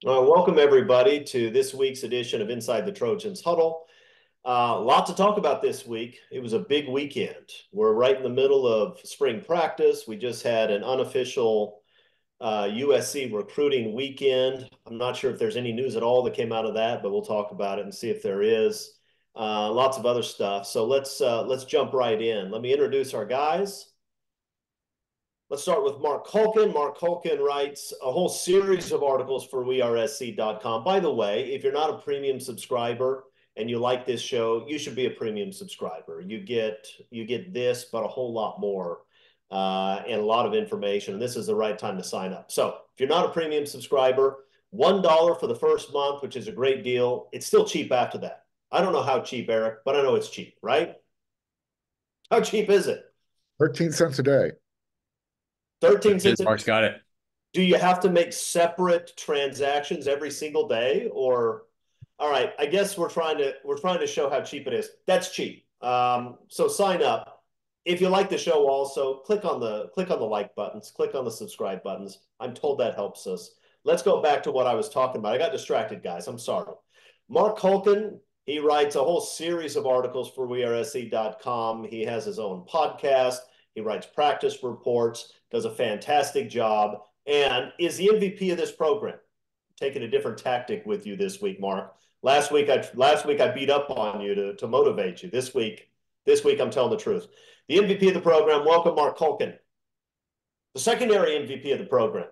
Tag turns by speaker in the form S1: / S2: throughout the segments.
S1: Welcome, everybody, to this week's edition of Inside the Trojans Huddle. A lot to talk about this week. It was a big weekend. We're right in the middle of spring practice. We just had an unofficial USC recruiting weekend. I'm not sure if there's any news at all that came out of that, but we'll talk about it and see if there is. Lots of other stuff. So let's jump right in. Let me introduce our guys. Let's start with Mark Culkin. Mark Culkin writes a whole series of articles for WeAreSC.com. By the way, if you're not a premium subscriber and you like this show, you should be a premium subscriber. You get this, but a whole lot more and a lot of information. And this is the right time to sign up. So if you're not a premium subscriber, $1 for the first month, which is a great deal. It's still cheap after that. I don't know how cheap, Eric, but I know it's cheap, right? How cheap is it?
S2: 13 cents a day.
S1: 13 cents.
S3: Mark's got it.
S1: Do you have to make separate transactions every single day? Or, all right, I guess we're trying to show how cheap it is. That's cheap. So sign up. If you like the show, also click on the like buttons, click on the subscribe buttons. I'm told that helps us. Let's go back to what I was talking about. I got distracted, guys. I'm sorry. Mark Culkin, he writes a whole series of articles for WeAreSC.com. He has his own podcast. He writes practice reports, does a fantastic job, and is the MVP of this program. Taking a different tactic with you this week, Mark. Last week I beat up on you to motivate you. This week I'm telling the truth. The MVP of the program, welcome Mark Culkin. The secondary MVP of the program,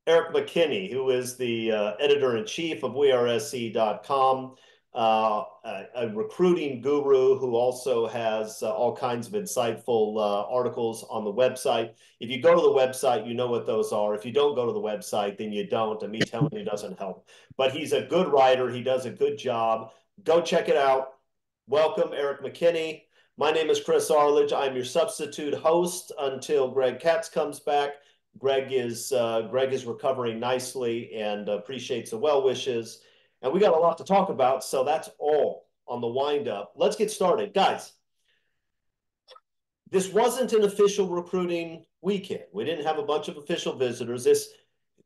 S1: Eric McKinney, who is the editor-in-chief of WeAreSC.com. A recruiting guru who also has all kinds of insightful articles on the website. If you go to the website, you know what those are. If you don't go to the website, then you don't, and me telling you doesn't help. But he's a good writer. He does a good job. Go check it out. Welcome, Eric McKinney. My name is Chris Arledge. I'm your substitute host until Greg Katz comes back. Greg is recovering nicely and appreciates the well wishes. And we got a lot to talk about, so that's all on the wind-up. Let's get started. Guys, this wasn't an official recruiting weekend. We didn't have a bunch of official visitors.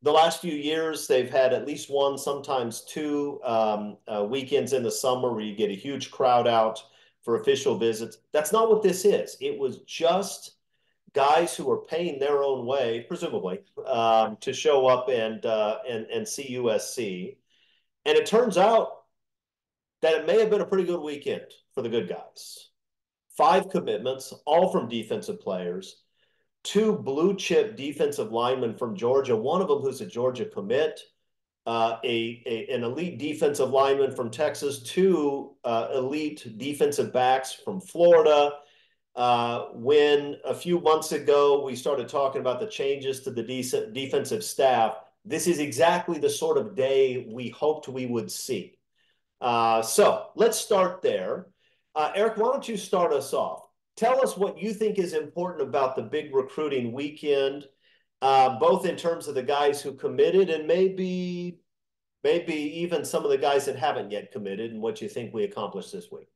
S1: The last few years, they've had at least one, sometimes two weekends in the summer where you get a huge crowd out for official visits. That's not what this is. It was just guys who are paying their own way, presumably, to show up and see USC. And it turns out that it may have been a pretty good weekend for the good guys. 5 commitments, all from defensive players. 2 blue chip defensive linemen from Georgia, one of them who's a Georgia commit, an elite defensive lineman from Texas, 2 elite defensive backs from Florida. When a few months ago we started talking about the changes to the defensive staff, this is exactly the sort of day we hoped we would see. So let's start there. Eric, why don't you start us off? Tell us what you think is important about the big recruiting weekend, both in terms of the guys who committed and maybe even some of the guys that haven't yet committed, and what you think we accomplished this week.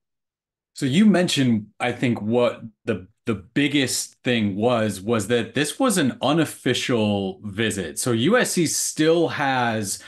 S3: So you mentioned, I think, what the biggest thing was that this was an unofficial visit. So USC still has,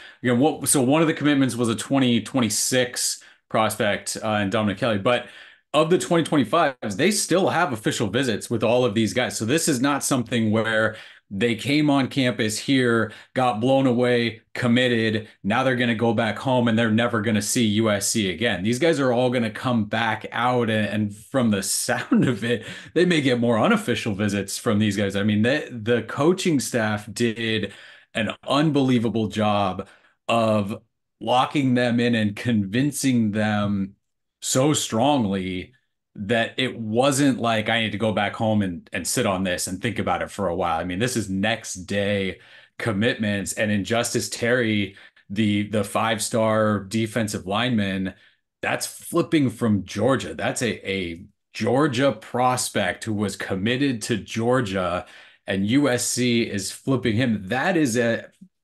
S3: so one of the commitments was a 2026 prospect in Dominic Kelly, but of the 2025s, they still have official visits with all of these guys. So this is not something where they came on campus here, got blown away, committed. Now they're going to go back home and they're never going to see USC again. These guys are all going to come back out. And from the sound of it, they may get more unofficial visits from these guys. I mean, the coaching staff did an unbelievable job of locking them in and convincing them so strongly that it wasn't like I need to go back home and sit on this and think about it for a while. I mean, this is next day commitments. And Injustice Terry, the 5-star defensive lineman, that's flipping from Georgia. That's a Georgia prospect who was committed to Georgia, and USC is flipping him. That is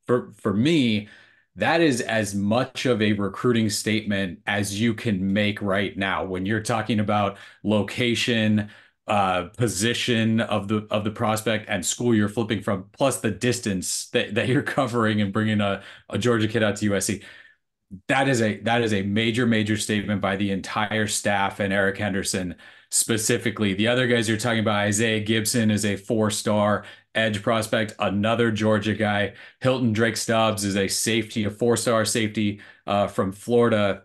S3: for me, that is as much of a recruiting statement as you can make right now when you're talking about location, position of the prospect and school you're flipping from, plus the distance that you're covering and bringing a Georgia kid out to USC. That is a major statement by the entire staff and Eric Henderson specifically. The other guys you're talking about, Isaiah Gibson is a 4-star edge prospect, another Georgia guy. Hilton Drake Stubbs is a safety, a 4-star safety from Florida,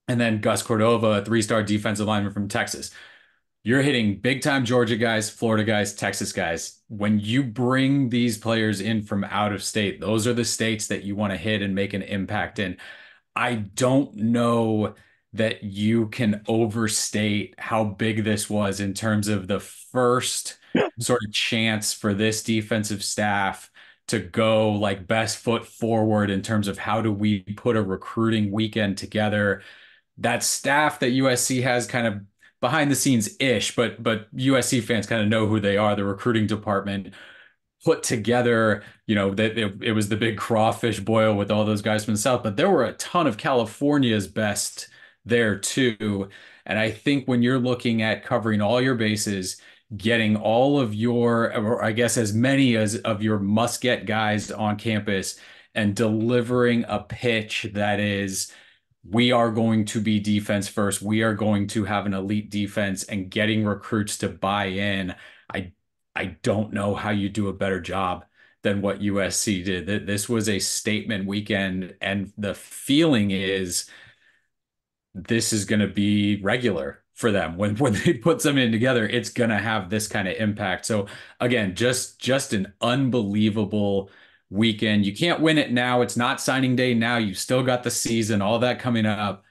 S3: and then Gus Cordova, a 3-star defensive lineman from Texas. You're hitting big time Georgia guys, Florida guys, Texas guys. When you bring these players in from out of state, those are the states that you want to hit and make an impact in. I don't know that you can overstate how big this was in terms of the first sort of chance for this defensive staff to go like best foot forward in terms of how do we put a recruiting weekend together. That staff that USC has kind of behind the scenes ish, but USC fans kind of know who they are, the recruiting department put together, that it was the big crawfish boil with all those guys from the South, but there were a ton of California's best there too. And I think when you're looking at covering all your bases, getting all of your, or I guess as many as of your must get guys on campus and delivering a pitch that is, we are going to be defense first. We are going to have an elite defense and getting recruits to buy in. I I don't know how you do a better job than what USC did. This was a statement weekend, and the feeling is this is going to be regular for them when they put something together. It's going to have this kind of impact. So again, just an unbelievable weekend. You can't win it now. It's not signing day now. You still got the season, all that coming up.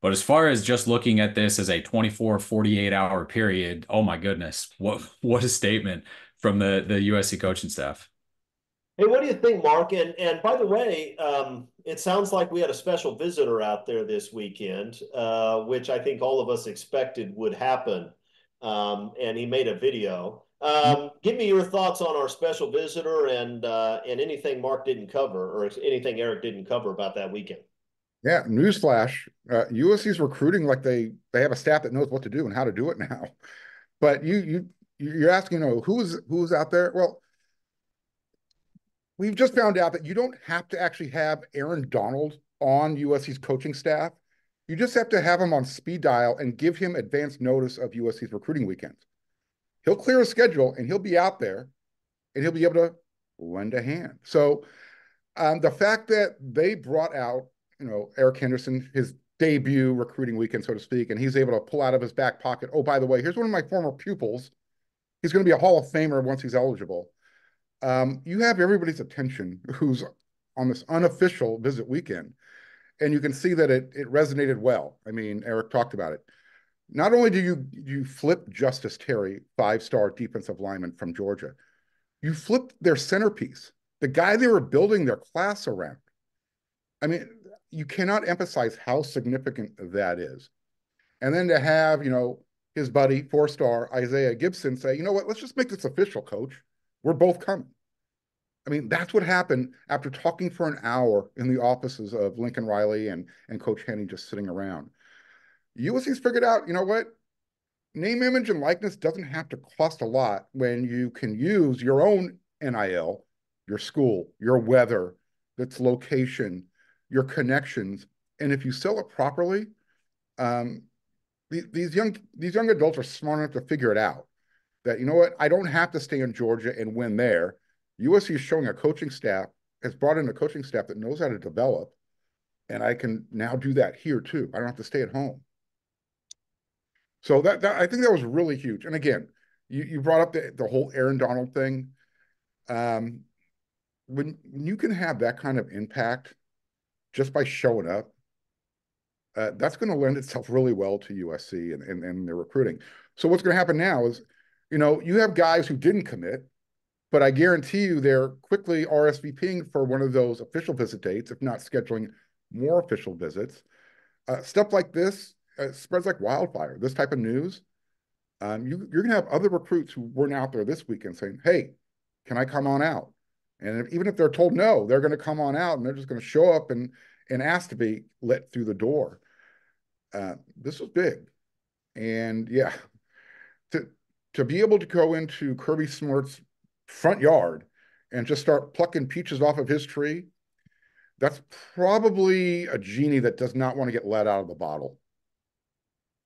S3: But as far as just looking at this as a 24, 48-hour period, oh my goodness, what a statement from the USC coaching staff.
S1: Hey, what do you think, Mark? And by the way, it sounds like we had a special visitor out there this weekend, which I think all of us expected would happen. And he made a video. Give me your thoughts on our special visitor and anything Mark didn't cover or anything Eric didn't cover about that weekend.
S2: Yeah, newsflash. USC's recruiting like they have a staff that knows what to do and how to do it now. But you're asking, who's out there? Well, we've just found out that you don't have to actually have Aaron Donald on USC's coaching staff. You just have to have him on speed dial and give him advance notice of USC's recruiting weekends. He'll clear a schedule and he'll be out there and he'll be able to lend a hand. So the fact that they brought out, Eric Henderson, his debut recruiting weekend, so to speak, and he's able to pull out of his back pocket, oh, by the way, here's one of my former pupils. He's going to be a Hall of Famer once he's eligible. You have everybody's attention who's on this unofficial visit weekend, and you can see that it resonated well. I mean, Eric talked about it. Not only do you flip Justice Terry, 5-star defensive lineman from Georgia, you flipped their centerpiece, the guy they were building their class around. I mean, you cannot emphasize how significant that is. And then to have, his buddy, 4-star Isaiah Gibson say, you know what, let's just make this official, coach. We're both coming. I mean, that's what happened after talking for an hour in the offices of Lincoln Riley and Coach Henning just sitting around. USC's figured out, you know what? Name, image, and likeness doesn't have to cost a lot when you can use your own NIL, your school, your weather, its location, your connections. And if you sell it properly, these young adults are smart enough to figure it out. That, you know what, I don't have to stay in Georgia and win there. USC is showing a coaching staff, has brought in a coaching staff that knows how to develop, and I can now do that here too. I don't have to stay at home. So that I think that was really huge. And again, you brought up the whole Aaron Donald thing. When you can have that kind of impact just by showing up, that's going to lend itself really well to USC and their recruiting. So what's going to happen now is, you have guys who didn't commit, but I guarantee you they're quickly RSVPing for one of those official visit dates, if not scheduling more official visits. Stuff like this spreads like wildfire. This type of news, you're going to have other recruits who weren't out there this weekend saying, hey, can I come on out? And even if they're told no, they're going to come on out and they're just going to show up and ask to be let through the door. This was big. And yeah, to be able to go into Kirby Smart's front yard and just start plucking peaches off of his tree, that's probably a genie that does not want to get let out of the bottle.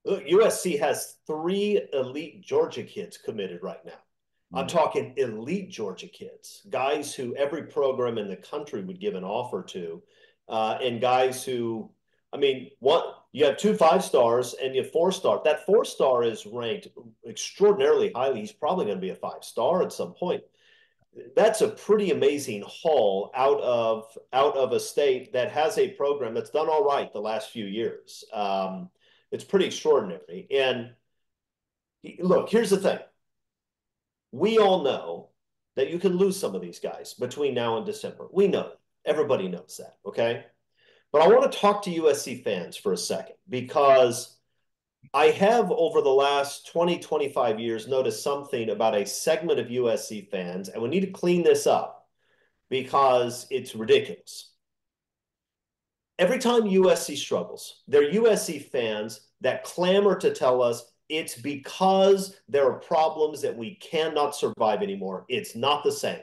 S1: Look, USC has 3 elite Georgia kids committed right now. I'm talking elite Georgia kids, guys who every program in the country would give an offer to, and guys who, I mean, you have 2 5-stars and you have 4-star. That 4-star is ranked extraordinarily highly. He's probably going to be a 5-star at some point. That's a pretty amazing haul out of a state that has a program that's done all right the last few years. It's pretty extraordinary. And look, here's the thing. We all know that you can lose some of these guys between now and December. We know that. Everybody knows that, okay? But I want to talk to USC fans for a second, because I have over the last 20, 25 years noticed something about a segment of USC fans, and we need to clean this up because it's ridiculous. Every time USC struggles, there are USC fans that clamor to tell us it's because there are problems that we cannot survive anymore. It's not the same.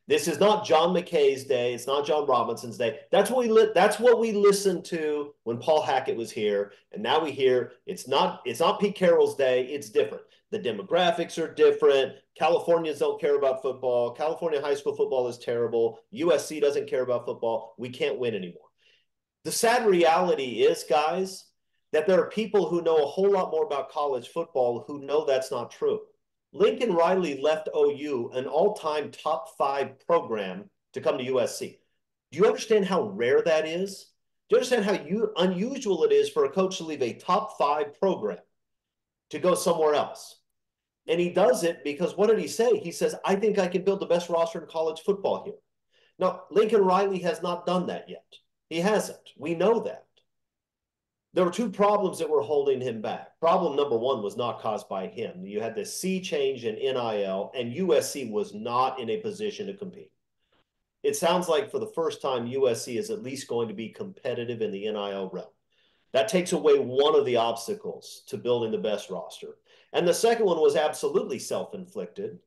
S1: This is not John McKay's day. It's not John Robinson's day. That's what we listened to when Paul Hackett was here, and now we hear it's not Pete Carroll's day. It's different. The demographics are different. Californians don't care about football. California high school football is terrible. USC doesn't care about football. We can't win anymore. The sad reality is, guys, that there are people who know a whole lot more about college football who know that's not true. Lincoln Riley left OU, an all-time top 5 program, to come to USC. Do you understand how rare that is? Do you understand how unusual it is for a coach to leave a top 5 program to go somewhere else? And he does it because, what did he say? He says, I think I can build the best roster in college football here. Now, Lincoln Riley has not done that yet. He hasn't. We know that. There were 2 problems that were holding him back. Problem number 1 was not caused by him. You had this sea change in NIL, and USC was not in a position to compete. It sounds like for the first time, USC is at least going to be competitive in the NIL realm. That takes away one of the obstacles to building the best roster. And the second one was absolutely self-inflicted,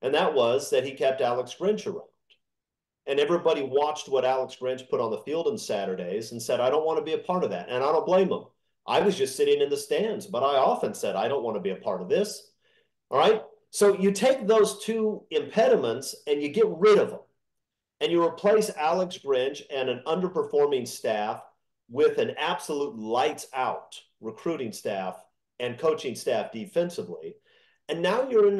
S1: and that was that he kept Alex Grinch around. And everybody watched what Alex Grinch put on the field on Saturdays and said, I don't want to be a part of that. And I don't blame him. I was just sitting in the stands, but I often said, I don't want to be a part of this. All right. So you take those 2 impediments and you get rid of them. And you replace Alex Grinch and an underperforming staff with an absolute lights out recruiting staff and coaching staff defensively. And now you're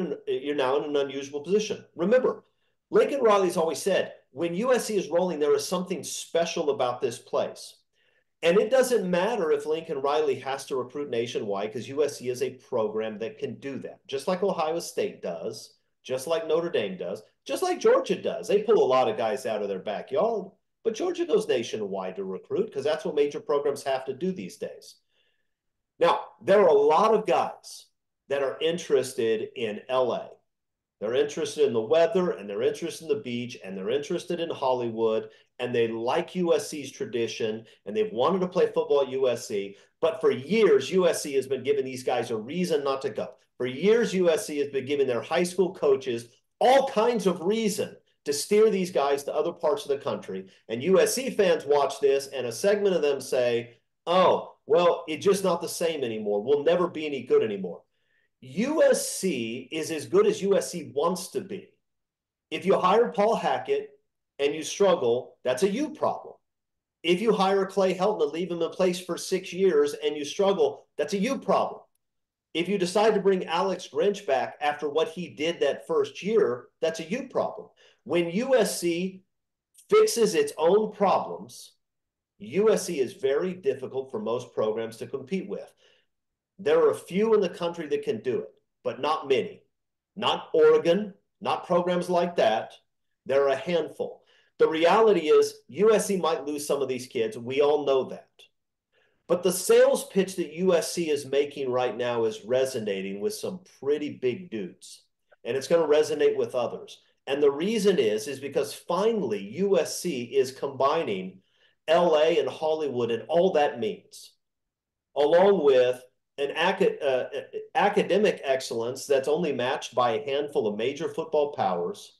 S1: now in an unusual position. Remember, Lincoln Riley's always said, when USC is rolling, there is something special about this place. And it doesn't matter if Lincoln Riley has to recruit nationwide, because USC is a program that can do that, just like Ohio State does, just like Notre Dame does, just like Georgia does. They pull a lot of guys out of their backyard, but Georgia goes nationwide to recruit because that's what major programs have to do these days. Now, there are a lot of guys that are interested in LA. They're interested in the weather, and they're interested in the beach, and they're interested in Hollywood, and they like USC's tradition, and they've wanted to play football at USC. But for years, USC has been giving these guys a reason not to go. For years, USC has been giving their high school coaches all kinds of reason to steer these guys to other parts of the country. And USC fans watch this, and a segment of them say, oh, well, it's just not the same anymore. We'll never be any good anymore. USC is as good as USC wants to be. If you hire Paul Hackett and you struggle, that's a you problem. If you hire Clay Helton and leave him in place for 6 years and you struggle, that's a you problem. If you decide to bring Alex Grinch back after what he did that first year, that's a you problem. When USC fixes its own problems, USC is very difficult for most programs to compete with. There are a few in the country that can do it, but not many. Not Oregon, not programs like that. There are a handful. The reality is USC might lose some of these kids. We all know that. But the sales pitch that USC is making right now is resonating with some pretty big dudes. And it's going to resonate with others. And the reason is because finally USC is combining LA and Hollywood and all that means, along with an academic excellence that's only matched by a handful of major football powers,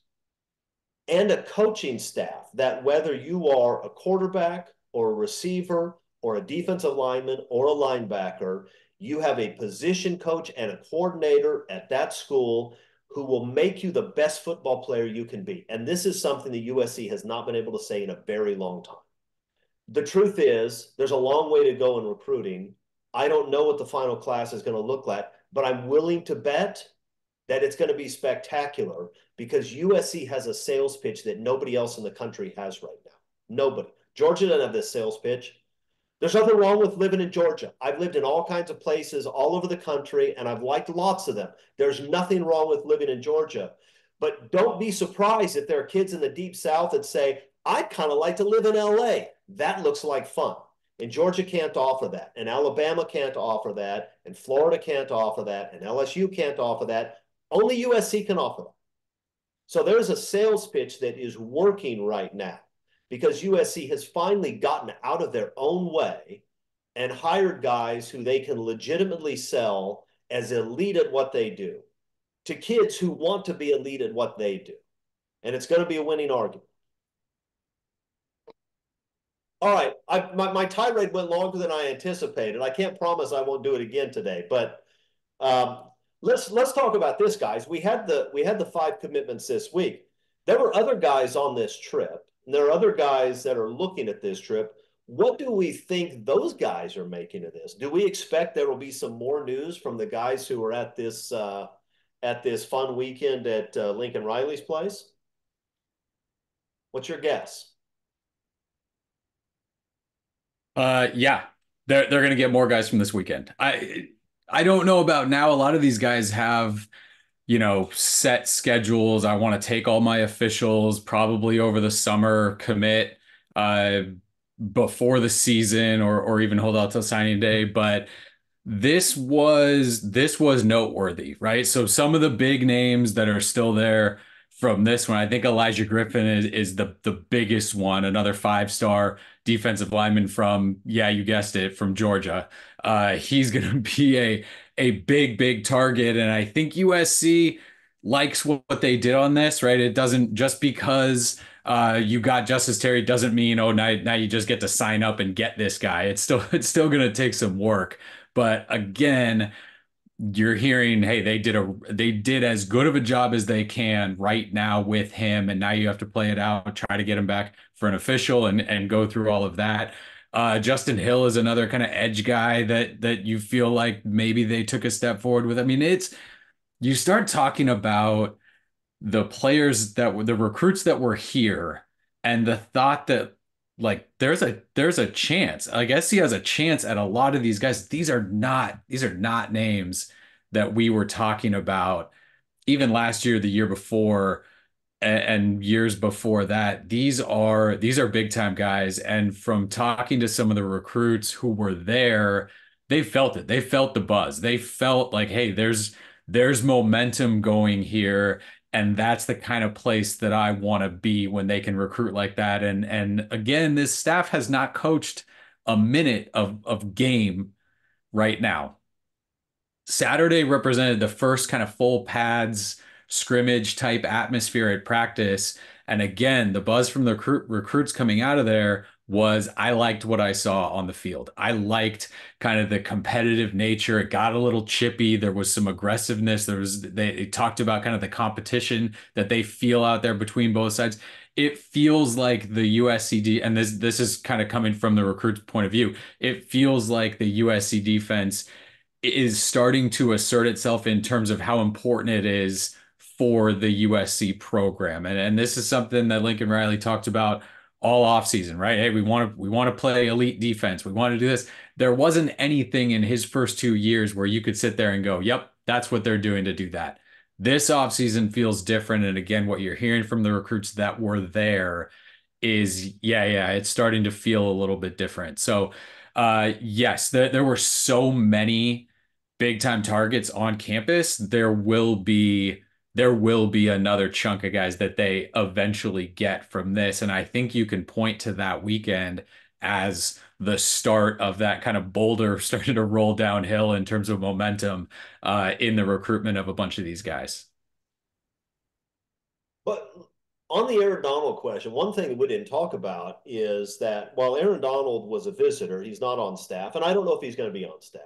S1: and a coaching staff that, whether you are a quarterback or a receiver or a defensive lineman or a linebacker, you have a position coach and a coordinator at that school who will make you the best football player you can be. And this is something the USC has not been able to say in a very long time. The truth is, there's a long way to go in recruiting. I don't know what the final class is going to look like, but I'm willing to bet that it's going to be spectacular because USC has a sales pitch that nobody else in the country has right now. Nobody. Georgia doesn't have this sales pitch. There's nothing wrong with living in Georgia. I've lived in all kinds of places all over the country, and I've liked lots of them. There's nothing wrong with living in Georgia. But don't be surprised if there are kids in the Deep South that say, I'd kind of like to live in LA. That looks like fun. And Georgia can't offer that. And Alabama can't offer that. And Florida can't offer that. And LSU can't offer that. Only USC can offer that. So there's a sales pitch that is working right now because USC has finally gotten out of their own way and hired guys who they can legitimately sell as elite at what they do to kids who want to be elite at what they do. And it's going to be a winning argument. All right, my tirade went longer than I anticipated. I can't promise I won't do it again today, but let's talk about this, guys. We had the 5 commitments this week. There were other guys on this trip, and there are other guys that are looking at this trip. What do we think those guys are making of this? Do we expect there will be some more news from the guys who are at this fun weekend at Lincoln Riley's place? What's your guess?
S3: Yeah, they're going to get more guys from this weekend. I don't know about now. A lot of these guys have, set schedules. I want to take all my officials probably over the summer, commit before the season, or even hold out till signing day. But this was noteworthy, right? So some of the big names that are still there from this one, I think Elijah Griffin is the biggest one, another 5-star defensive lineman from, yeah, you guessed it, from Georgia. He's going to be a big target, and I think USC likes what they did on this, right? It doesn't, just because you got Justice Terry doesn't mean, oh, now you just get to sign up and get this guy. It's still going to take some work. But again, you're hearing, hey, they did as good of a job as they can right now with him, and now you have to play it out, try to get him back for an official and go through all of that. Justin Hill is another kind of edge guy that you feel like maybe they took a step forward with. I mean, you start talking about the players the recruits that were here, and the thought that, like, there's a chance. I guess he has a chance at a lot of these guys. These are not names that we were talking about even last year, the year before, and years before that. These are big time guys. And from talking to some of the recruits who were there, they felt it. They felt the buzz. They felt like, hey, there's momentum going here. And that's the kind of place that I want to be when they can recruit like that. And again, this staff has not coached a minute of game right now. Saturday represented the first kind of full pads scrimmage type atmosphere at practice. And again, the buzz from the recruits coming out of there was, I liked what I saw on the field. I liked kind of the competitive nature. It got a little chippy. There was some aggressiveness. They talked about kind of the competition that they feel out there between both sides. It feels like the USC, and this is kind of coming from the recruit's point of view, it feels like the USC defense is starting to assert itself in terms of how important it is for the USC program. And this is something that Lincoln Riley talked about all offseason, right? Hey, we want to play elite defense. We want to do this. There wasn't anything in his first 2 years where you could sit there and go, yep, that's what they're doing to do that. This offseason feels different. And again, what you're hearing from the recruits that were there is, yeah, it's starting to feel a little bit different. So yes, there were so many big time targets on campus. There will be another chunk of guys that they eventually get from this. And I think you can point to that weekend as the start of that kind of boulder starting to roll downhill in terms of momentum in the recruitment of a bunch of these guys.
S1: But on the Aaron Donald question, one thing that we didn't talk about is that while Aaron Donald was a visitor, he's not on staff, and I don't know if he's going to be on staff.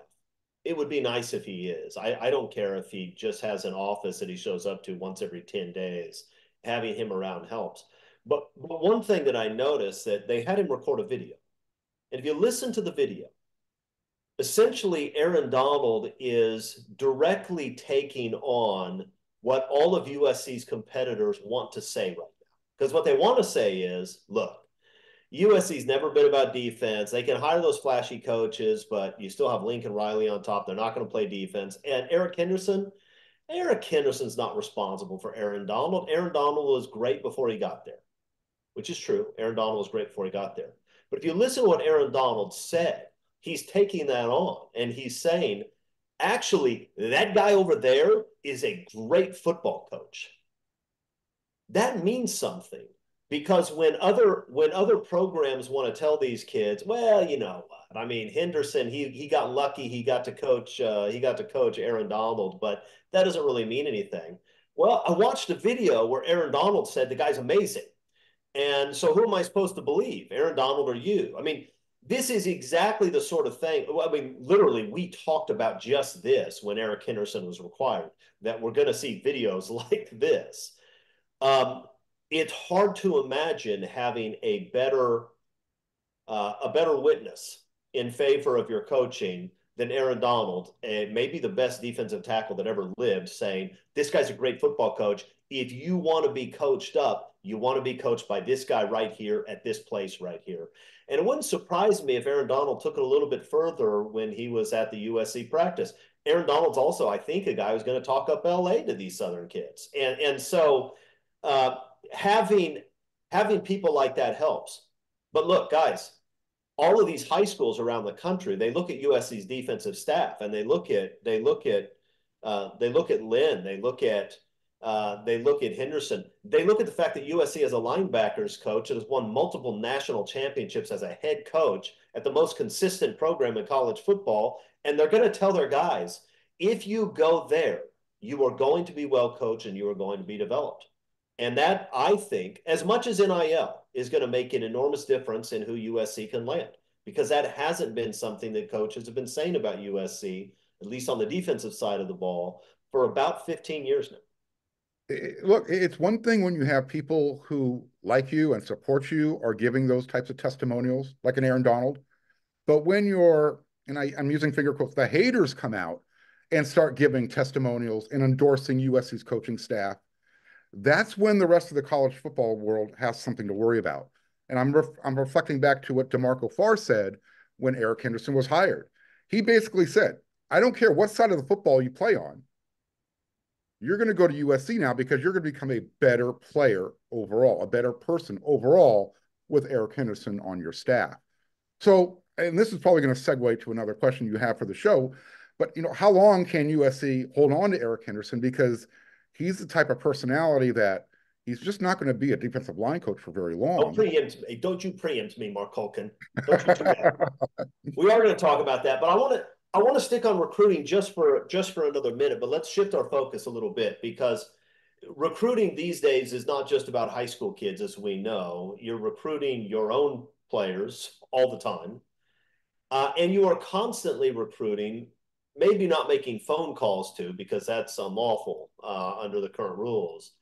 S1: It would be nice if he is. I don't care if he just has an office that he shows up to once every 10 days. Having him around helps. But one thing that I noticed that they had him record a video. And if you listen to the video, essentially Aaron Donald is directly taking on what all of USC's competitors want to say right now. Because what they want to say is, look, USC's never been about defense. They can hire those flashy coaches, but you still have Lincoln Riley on top. They're not going to play defense. And Eric Henderson's not responsible for Aaron Donald. Aaron Donald was great before he got there, which is true. Aaron Donald was great before he got there. But if you listen to what Aaron Donald said, he's taking that on, and he's saying, actually, that guy over there is a great football coach. That means something. Because when other programs want to tell these kids, well, you know what? I mean, Henderson, he got lucky. He got to coach Aaron Donald, but that doesn't really mean anything. Well, I watched a video where Aaron Donald said the guy's amazing. And so who am I supposed to believe, Aaron Donald or you? I mean, this is exactly the sort of thing. I mean, literally, we talked about just this when Eric Henderson was required, that we're going to see videos like this. It's hard to imagine having a better witness in favor of your coaching than Aaron Donald, and maybe the best defensive tackle that ever lived, saying, this guy's a great football coach. If you want to be coached up, you want to be coached by this guy right here at this place right here. And it wouldn't surprise me if Aaron Donald took it a little bit further when he was at the USC practice. Aaron Donald's also, I think, a guy who's going to talk up LA to these Southern kids. And so having people like that helps. But look, guys, all of these high schools around the country, they look at USC's defensive staff, and they look at Lynn, they look at Henderson, they look at the fact that USC has a linebackers coach that has won multiple national championships as a head coach at the most consistent program in college football, and they're going to tell their guys, if you go there, you are going to be well coached and you are going to be developed. And that, I think, as much as NIL is going to make an enormous difference in who USC can land, because that hasn't been something that coaches have been saying about USC, at least on the defensive side of the ball, for about 15 years now.
S2: Look, it's one thing when you have people who like you and support you are giving those types of testimonials, like an Aaron Donald. But when I'm using finger quotes, the haters come out and start giving testimonials and endorsing USC's coaching staff, that's when the rest of the college football world has something to worry about. And I'm reflecting back to what DeMarco Farr said when Eric Henderson was hired. He basically said, I don't care what side of the football you play on, you're going to go to USC now because you're going to become a better player overall, a better person overall with Eric Henderson on your staff. So, and this is probably going to segue to another question you have for the show, but how long can USC hold on to Eric Henderson? Because he's the type of personality that he's just not going to be a defensive line coach for very long.
S1: Don't you preempt me, Mark Culkin. Don't you do that. We are going to talk about that, but I want to stick on recruiting just for another minute, but let's shift our focus a little bit, because recruiting these days is not just about high school kids, as we know. You're recruiting your own players all the time, and you are constantly recruiting, maybe not making phone calls to, because that's unlawful under the current rules,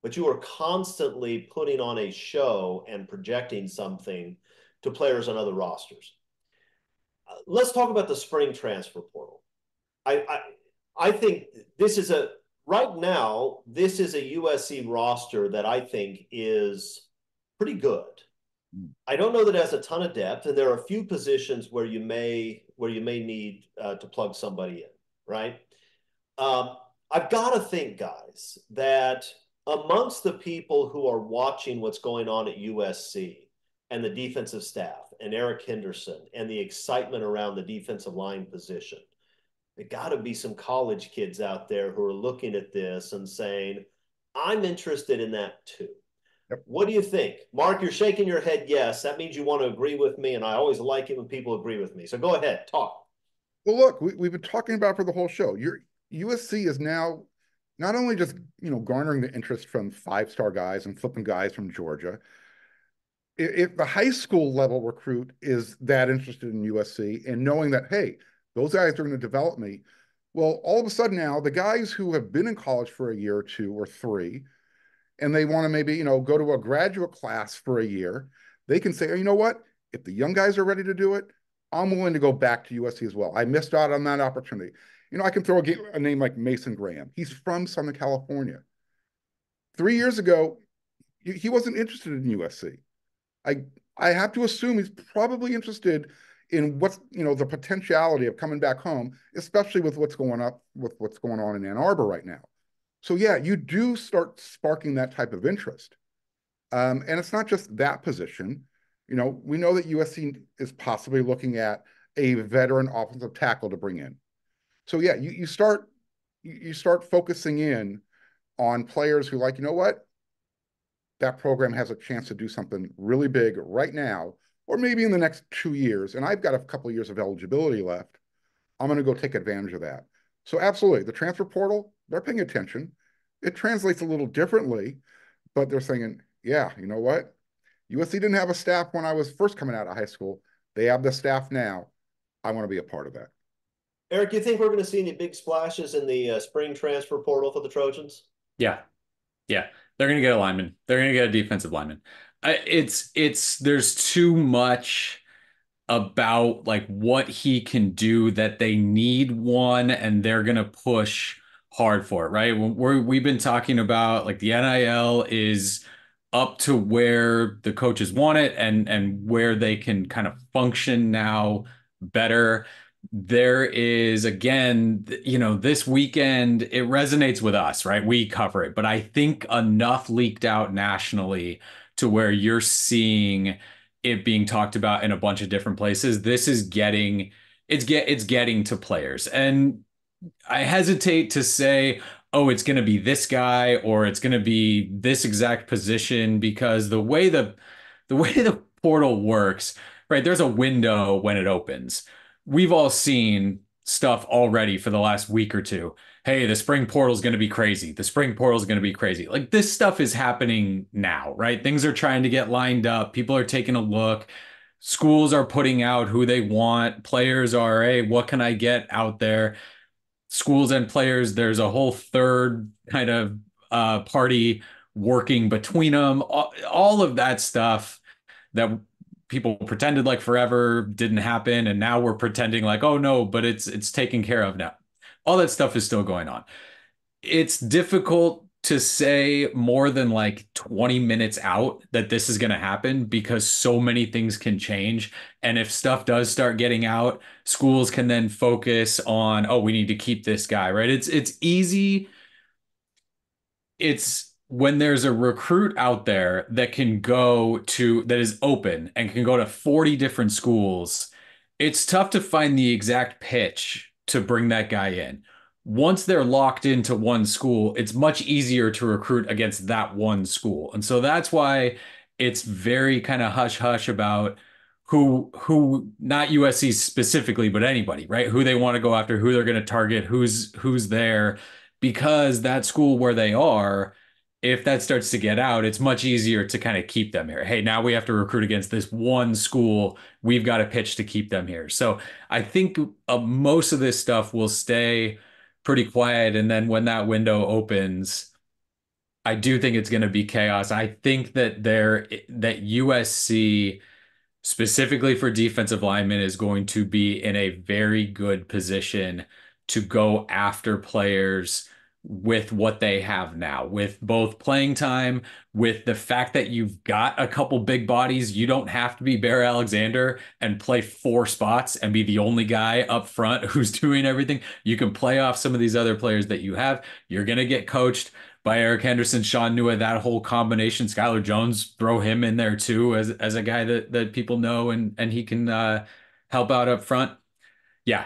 S1: but you are constantly putting on a show and projecting something to players on other rosters. Let's talk about the spring transfer portal. I think right now, this is a USC roster that I think is pretty good. I don't know that it has a ton of depth, and there are a few positions where you may need to plug somebody in, right? I've got to think, guys, that amongst the people who are watching what's going on at USC and the defensive staff and Eric Henderson and the excitement around the defensive line position, there got to be some college kids out there who are looking at this and saying, I'm interested in that too. What do you think? Mark, you're shaking your head yes. That means you want to agree with me, and I always like it when people agree with me. So go ahead, talk.
S2: Well, look, we've been talking about for the whole show. Your USC is now not only just garnering the interest from five-star guys and flipping guys from Georgia. If the high school level recruit is that interested in USC and knowing that, hey, those guys are going to develop me, well, all of a sudden now the guys who have been in college for a year or two or three, and they want to maybe go to a graduate class for a year, they can say, oh, you know what? If the young guys are ready to do it, I'm willing to go back to USC as well. I missed out on that opportunity. I can throw a name like Mason Graham. He's from Southern California. 3 years ago, he wasn't interested in USC. I I have to assume he's probably interested in what's the potentiality of coming back home, especially with what's going on in Ann Arbor right now. So yeah, you do start sparking that type of interest, and it's not just that position. We know that USC is possibly looking at a veteran offensive tackle to bring in. So yeah, you start focusing in on players who like, what, that program has a chance to do something really big right now, or maybe in the next 2 years. And I've got a couple of years of eligibility left. I'm going to go take advantage of that. So absolutely, the transfer portal, they're paying attention. It translates a little differently, but they're saying, yeah, you know what? USC didn't have a staff when I was first coming out of high school. They have the staff now. I want to be a part of that.
S1: Eric, do you think we're going to see any big splashes in the spring transfer portal for the Trojans?
S3: Yeah. Yeah. They're going to get a lineman. They're going to get a defensive lineman. There's too much about like what he can do that they need one, and they're going to push hard for it, right? We've been talking about like the NIL is up to where the coaches want it, and where they can kind of function now better. There is, again, this weekend, it resonates with us, right? We cover it, but I think enough leaked out nationally to where you're seeing it being talked about in a bunch of different places. This is it's getting to players. And I hesitate to say, oh, it's going to be this guy or it's going to be this exact position, because the way the portal works, right? There's a window when it opens. We've all seen stuff already for the last week or two. Hey, the spring portal is going to be crazy. The spring portal is going to be crazy. Like, this stuff is happening now, right? Things are trying to get lined up. People are taking a look. Schools are putting out who they want. Players are, hey, what can I get out there? Schools and players, there's a whole third kind of party working between them. All of that stuff that people pretended like forever didn't happen, and now we're pretending like, oh no, but it's taken care of now. All that stuff is still going on. It's difficult to say more than like 20 minutes out that this is going to happen, because so many things can change. And if stuff does start getting out, schools can then focus on, oh, we need to keep this guy, right? It's easy. It's when there's a recruit out there that is open and can go to 40 different schools, it's tough to find the exact pitch to bring that guy in. Once they're locked into one school, it's much easier to recruit against that one school. And so that's why it's very kind of hush hush about who not USC specifically, but anybody, right? Who they want to go after, who they're going to target, who's there, because that school where they are, if that starts to get out, it's much easier to kind of keep them here. Hey, now we have to recruit against this one school. We've got a pitch to keep them here. So I think most of this stuff will stay pretty quiet. And then when that window opens, I do think it's going to be chaos. I think that USC, specifically for defensive linemen, is going to be in a very good position to go after players with what they have now, with both playing time, with the fact that you've got a couple big bodies. You don't have to be Bear Alexander and play four spots and be the only guy up front who's doing everything. You can play off some of these other players that you have. You're going to get coached by Eric Henderson, Sean Nua, that whole combination. Skylar Jones, throw him in there too as a guy that people know, and he can help out up front. Yeah,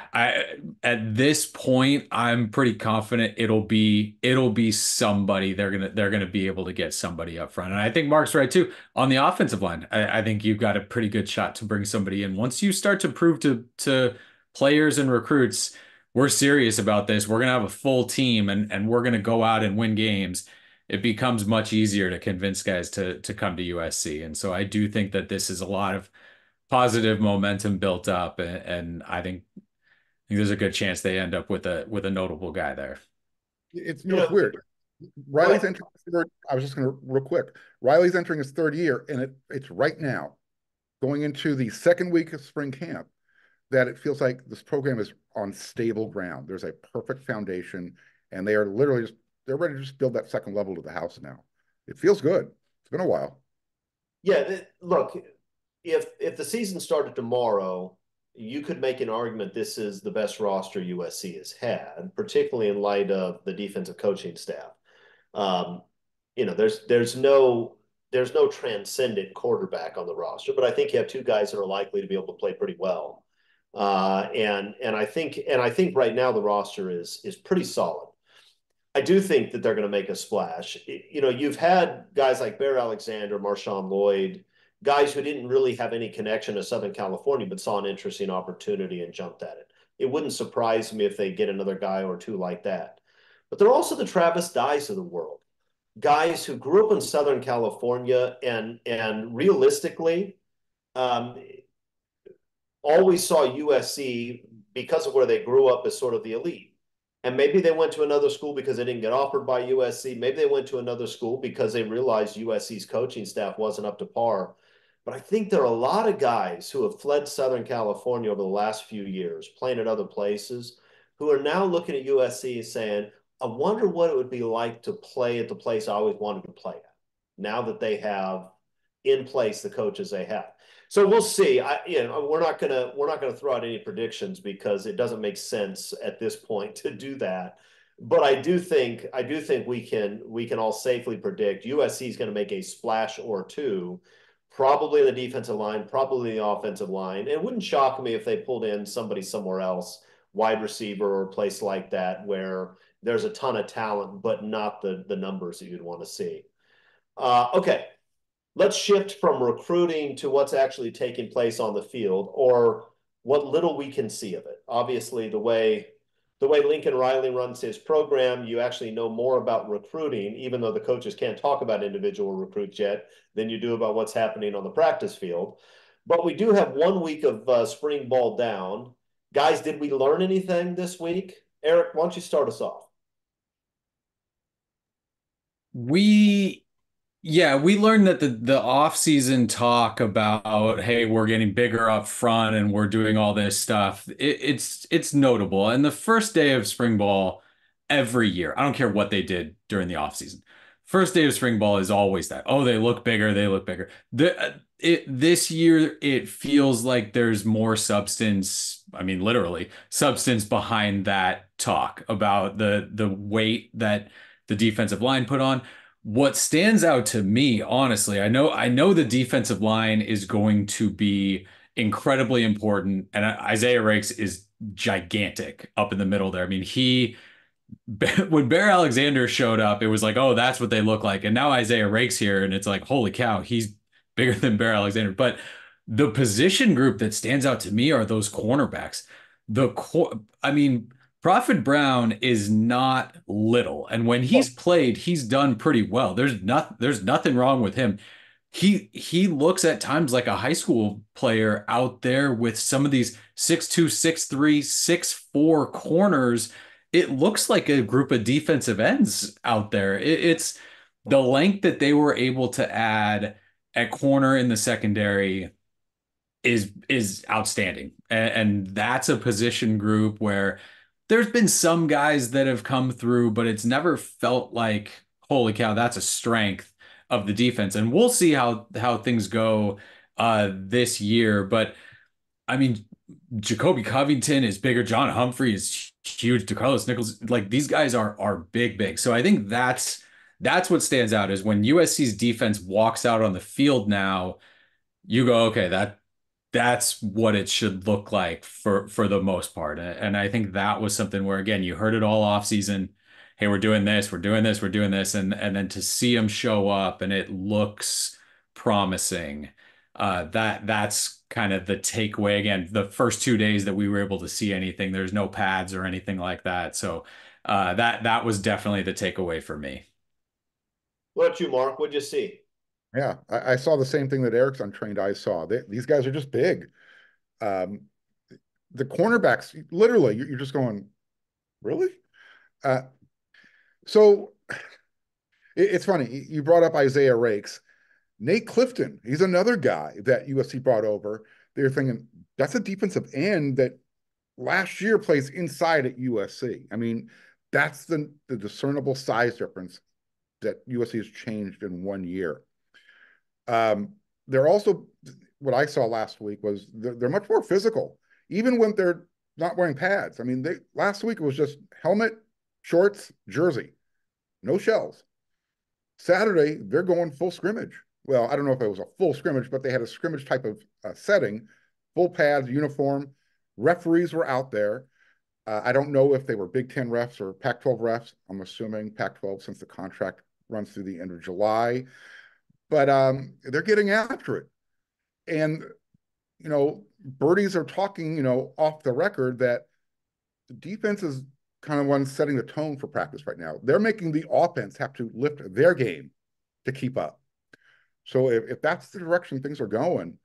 S3: at this point, I'm pretty confident it'll be somebody. They're gonna be able to get somebody up front. And I think Mark's right too. On the offensive line, I think you've got a pretty good shot to bring somebody in. Once you start to prove to players and recruits, we're serious about this. We're gonna have a full team and we're gonna go out and win games. It becomes much easier to convince guys to come to USC. And so I do think that this is a lot of positive momentum built up, and I think there's a good chance they end up with a notable guy there.
S2: It's weird. Riley's entering his third. I was just going to real quick. Riley's entering his third year, and it's right now, going into the second week of spring camp, that it feels like this program is on stable ground. There's a perfect foundation, and they are literally they're ready to just build that second level to the house now. It feels good. It's been a while.
S1: Yeah, look, if the season started tomorrow, you could make an argument this is the best roster USC has had, particularly in light of the defensive coaching staff. Um, there's no transcendent quarterback on the roster, but I think you have two guys that are likely to be able to play pretty well. And I think right now the roster is pretty solid. I do think that they're going to make a splash. You've had guys like Bear Alexander, Marshawn Lloyd, guys who didn't really have any connection to Southern California, but saw an interesting opportunity and jumped at it. It wouldn't surprise me if they get another guy or two like that. But they're also the Travis Dyes of the world, guys who grew up in Southern California and realistically always saw USC because of where they grew up as sort of the elite. And maybe they went to another school because they didn't get offered by USC. Maybe they went to another school because they realized USC's coaching staff wasn't up to par. But I think there are a lot of guys who have fled Southern California over the last few years, playing at other places, who are now looking at USC and saying, I wonder what it would be like to play at the place I always wanted to play at, now that they have in place the coaches they have. So we'll see. We're not gonna throw out any predictions because it doesn't make sense at this point to do that. But I do think we can all safely predict USC is going to make a splash or two, probably in the defensive line, probably in the offensive line. It wouldn't shock me if they pulled in somebody somewhere else, wide receiver or a place like that, where there's a ton of talent, but not the numbers that you'd want to see. Okay. Let's shift from recruiting to what's actually taking place on the field, or what little we can see of it. Obviously, the way Lincoln Riley runs his program, you actually know more about recruiting, even though the coaches can't talk about individual recruits yet, than you do about what's happening on the practice field. But we do have 1 week of spring ball down. Guys, did we learn anything this week? Eric, why don't you start us off?
S3: We learned that the off-season talk about, hey, we're getting bigger up front and we're doing all this stuff. It's notable. And the first day of spring ball every year, I don't care what they did during the off-season. First day of spring ball is always that. Oh, they look bigger, they look bigger. This year it feels like there's more substance, I mean literally substance behind that talk about the weight that the defensive line put on. What stands out to me, honestly, I know the defensive line is going to be incredibly important, and Isaiah Rakes is gigantic up in the middle there. I mean, when Bear Alexander showed up, it was like, oh, that's what they look like. And now Isaiah Rakes here, and it's like, holy cow, he's bigger than Bear Alexander. But the position group that stands out to me are those cornerbacks. I mean, Prophet Brown is not little, and when he's played, he's done pretty well. There's nothing wrong with him. He looks at times like a high school player out there with some of these 6'2", 6'3", 6'4" corners. It looks like a group of defensive ends out there. It's the length that they were able to add at corner in the secondary is outstanding. And that's a position group where there's been some guys that have come through, but it's never felt like, holy cow, that's a strength of the defense. And we'll see how things go this year. But I mean, Jacoby Covington is bigger. John Humphrey is huge. DeCarlos Nichols, like these guys are big. So I think that's what stands out is when USC's defense walks out on the field now, you go, okay, that's what it should look like for the most part. And I think that was something where, again, you heard it all off season. Hey, we're doing this, we're doing this, we're doing this, and then to see them show up and it looks promising. That's kind of the takeaway. Again, the first 2 days that we were able to see anything, there's no pads or anything like that. So that was definitely the takeaway for me.
S1: What about you, Mark? What'd you see?
S2: Yeah, I saw the same thing that Eric's untrained eyes saw. These guys are just big. Um, the cornerbacks, literally, you're just going, really? Uh, so it's funny. You brought up Isaiah Rakes. Nate Clifton, he's another guy that USC brought over. They're thinking that's a defensive end that last year plays inside at USC. I mean, that's the discernible size difference that USC has changed in 1 year. They're also, what I saw last week was they're much more physical, even when they're not wearing pads. I mean, last week it was just helmet, shorts, jersey, no shells. Saturday, they're going full scrimmage. Well, I don't know if it was a full scrimmage, but they had a scrimmage type of setting, full pads, uniform. Referees were out there. I don't know if they were Big Ten refs or Pac-12 refs. I'm assuming Pac-12 since the contract runs through the end of July. But they're getting after it. And, birdies are talking, off the record that the defense is kind of one setting the tone for practice right now. They're making the offense have to lift their game to keep up. So if that's the direction things are going,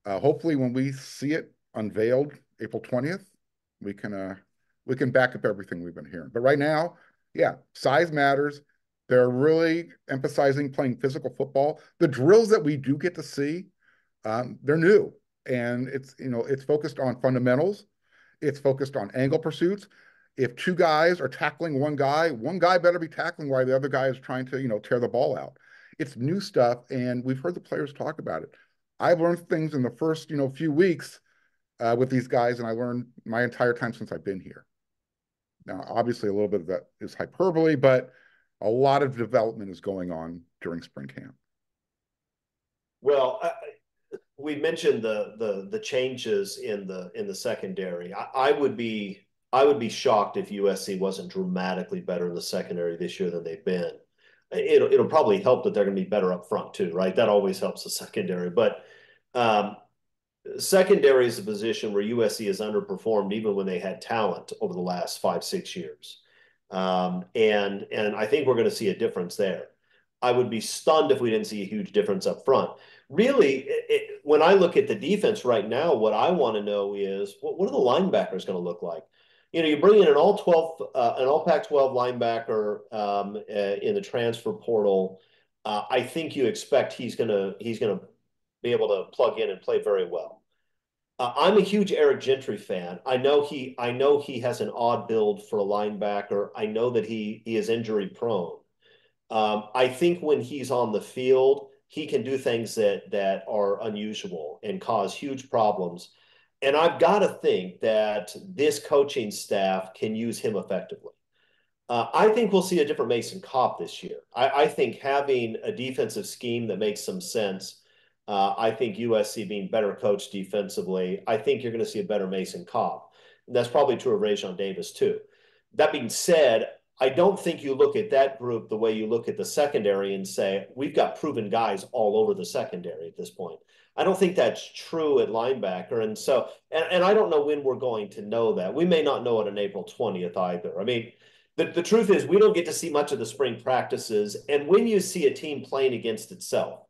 S2: hopefully when we see it unveiled April 20th, we can back up everything we've been hearing. But right now, yeah, size matters. They're really emphasizing playing physical football. The drills that we do get to see, they're new, and it's focused on fundamentals. It's focused on angle pursuits. If two guys are tackling one guy better be tackling while the other guy is trying to tear the ball out. It's new stuff, and we've heard the players talk about it. I've learned things in the first few weeks with these guys, and I learned my entire time since I've been here. Now, obviously, a little bit of that is hyperbole, but a lot of development is going on during spring camp.
S1: Well, we mentioned the changes in the secondary. I would be shocked if USC wasn't dramatically better in the secondary this year than they've been. It'll probably help that they're going to be better up front too, right? That always helps the secondary. But secondary is a position where USC has underperformed even when they had talent over the last 5-6 years. And I think we're going to see a difference there. I would be stunned if we didn't see a huge difference up front. Really, when I look at the defense right now, what I want to know is what are the linebackers going to look like? You bring in an all Pac-12 linebacker in the transfer portal. I think you expect he's gonna be able to plug in and play very well. I'm a huge Eric Gentry fan. I know he has an odd build for a linebacker. I know that he is injury prone. I think when he's on the field, he can do things that are unusual and cause huge problems. And I've got to think that this coaching staff can use him effectively. I think we'll see a different Mason Kopp this year. I think having a defensive scheme that makes some sense. I think USC being better coached defensively. I think you're going to see a better Mason Kopp. And that's probably true of Rajon Davis too. That being said, I don't think you look at that group the way you look at the secondary and say, we've got proven guys all over the secondary at this point. I don't think that's true at linebacker. And so, and I don't know when we're going to know that. We may not know it on April 20th either. I mean, the truth is we don't get to see much of the spring practices. And when you see a team playing against itself,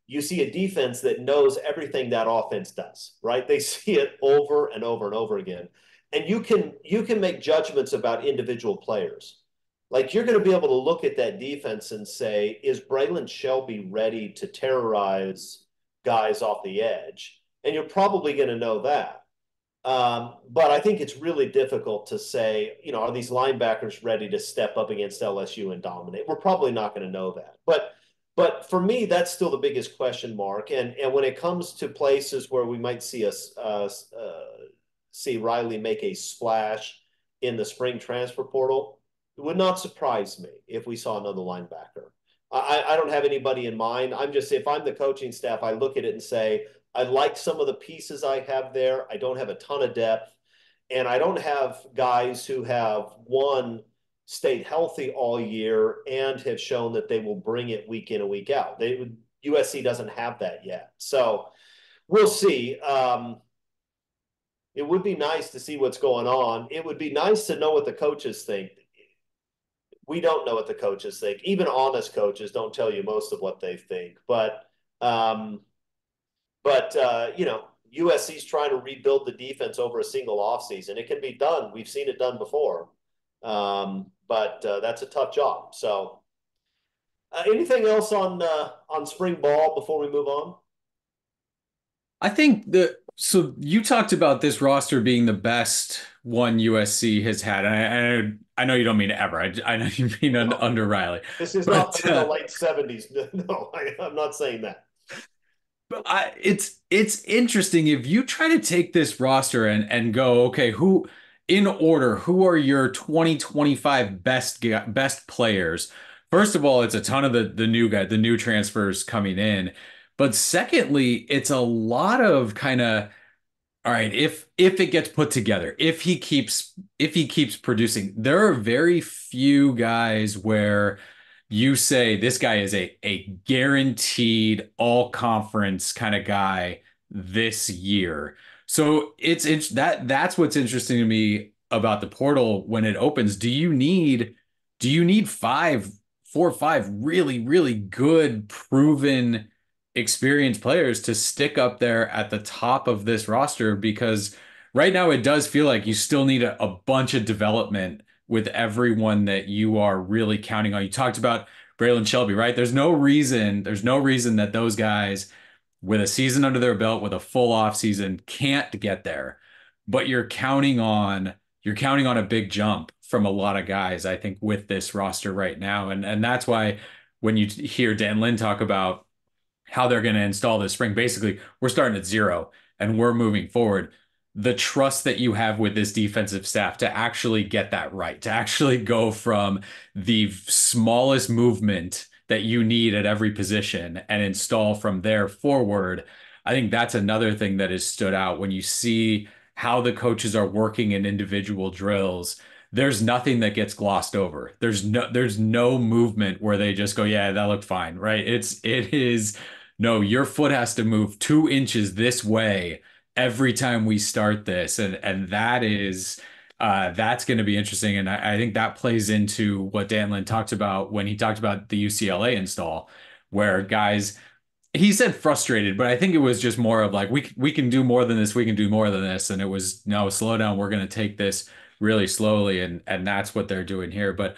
S1: you see a defense that knows everything that offense does, right? They see it over and over and over again. And you can make judgments about individual players. Like you're going to be able to look at that defense and say, is Braylon Shelby ready to terrorize guys off the edge? And you're probably going to know that. But I think it's really difficult to say, are these linebackers ready to step up against LSU and dominate? We're probably not going to know that. But for me, that's still the biggest question mark. And when it comes to places where we might see see Riley make a splash in the spring transfer portal, it would not surprise me if we saw another linebacker. I don't have anybody in mind. I'm just, if I'm the coaching staff, I look at it and say, I like some of the pieces I have there. I don't have a ton of depth, and I don't have guys who have stayed healthy all year and have shown that they will bring it week in and week out. USC doesn't have that yet, so we'll see. It would be nice to see what's going on. It would be nice to know what the coaches think. We don't know what the coaches think. Even honest coaches don't tell you most of what they think. But you know, USC's trying to rebuild the defense over a single offseason. It can be done. We've seen it done before. But that's a tough job. So, anything else on spring ball before we move on?
S3: I think so you talked about this roster being the best one USC has had. And I know you don't mean ever. I know you mean under Riley.
S1: This is not in the late 70s. No, I'm not saying that.
S3: But it's interesting if you try to take this roster and go, okay, who in order, who are your 2025 best players? First of all, it's a ton of the new transfers coming in. But secondly, it's a lot of kind of, all right, if it gets put together, if he keeps producing, there are very few guys where you say this guy is a guaranteed all conference kind of guy this year. So that's what's interesting to me about the portal when it opens. Do you need 4 or 5 really, really good proven experienced players to stick up there at the top of this roster? Because right now it does feel like you still need a bunch of development with everyone that you are really counting on. You talked about Braylon Shelby, right? There's no reason that those guys with a season under their belt, with a full off season, can't get there. But you're counting on a big jump from a lot of guys, I think, with this roster right now. And that's why when you hear Dan Lin talk about how they're going to install this spring, basically, we're starting at zero and we're moving forward. The trust that you have with this defensive staff to actually get that right, to actually go from the smallest movement that you need at every position and install from there forward. I think that's another thing that has stood out when you see how the coaches are working in individual drills. There's nothing that gets glossed over. There's no movement where they just go, yeah, that looked fine, right? It is no, your foot has to move 2 inches this way every time we start this. And that's going to be interesting. And I think that plays into what Dan Lin talked about when he talked about the UCLA install, where guys, he said frustrated, but I think it was just more of like, we can do more than this. We can do more than this. And it was, no, slow down. We're going to take this really slowly. And that's what they're doing here. But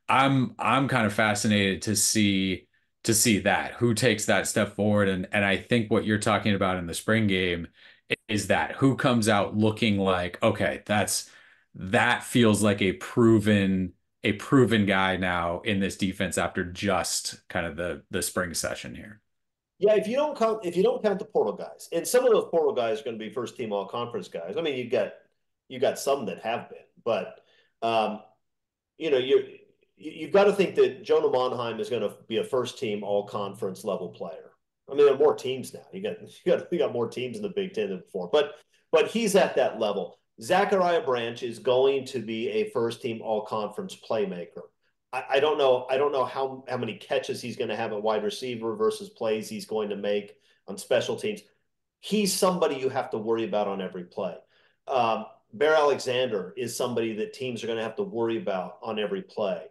S3: I'm kind of fascinated to see that who takes that step forward. And I think what you're talking about in the spring game is that who comes out looking like, okay, that feels like a proven guy now in this defense after just kind of the spring session here.
S1: Yeah, if you don't count the portal guys, and some of those portal guys are going to be first team all conference guys. I mean, you got some that have been, but you know, you've got to think that Jonah Monheim is going to be a first team all conference level player. I mean, there are more teams now. You got more teams in the Big Ten than before, but he's at that level. Zachariah Branch is going to be a first team all conference playmaker. I don't know how many catches he's going to have at wide receiver versus plays he's going to make on special teams. He's somebody you have to worry about on every play. Bear Alexander is somebody that teams are going to have to worry about on every play.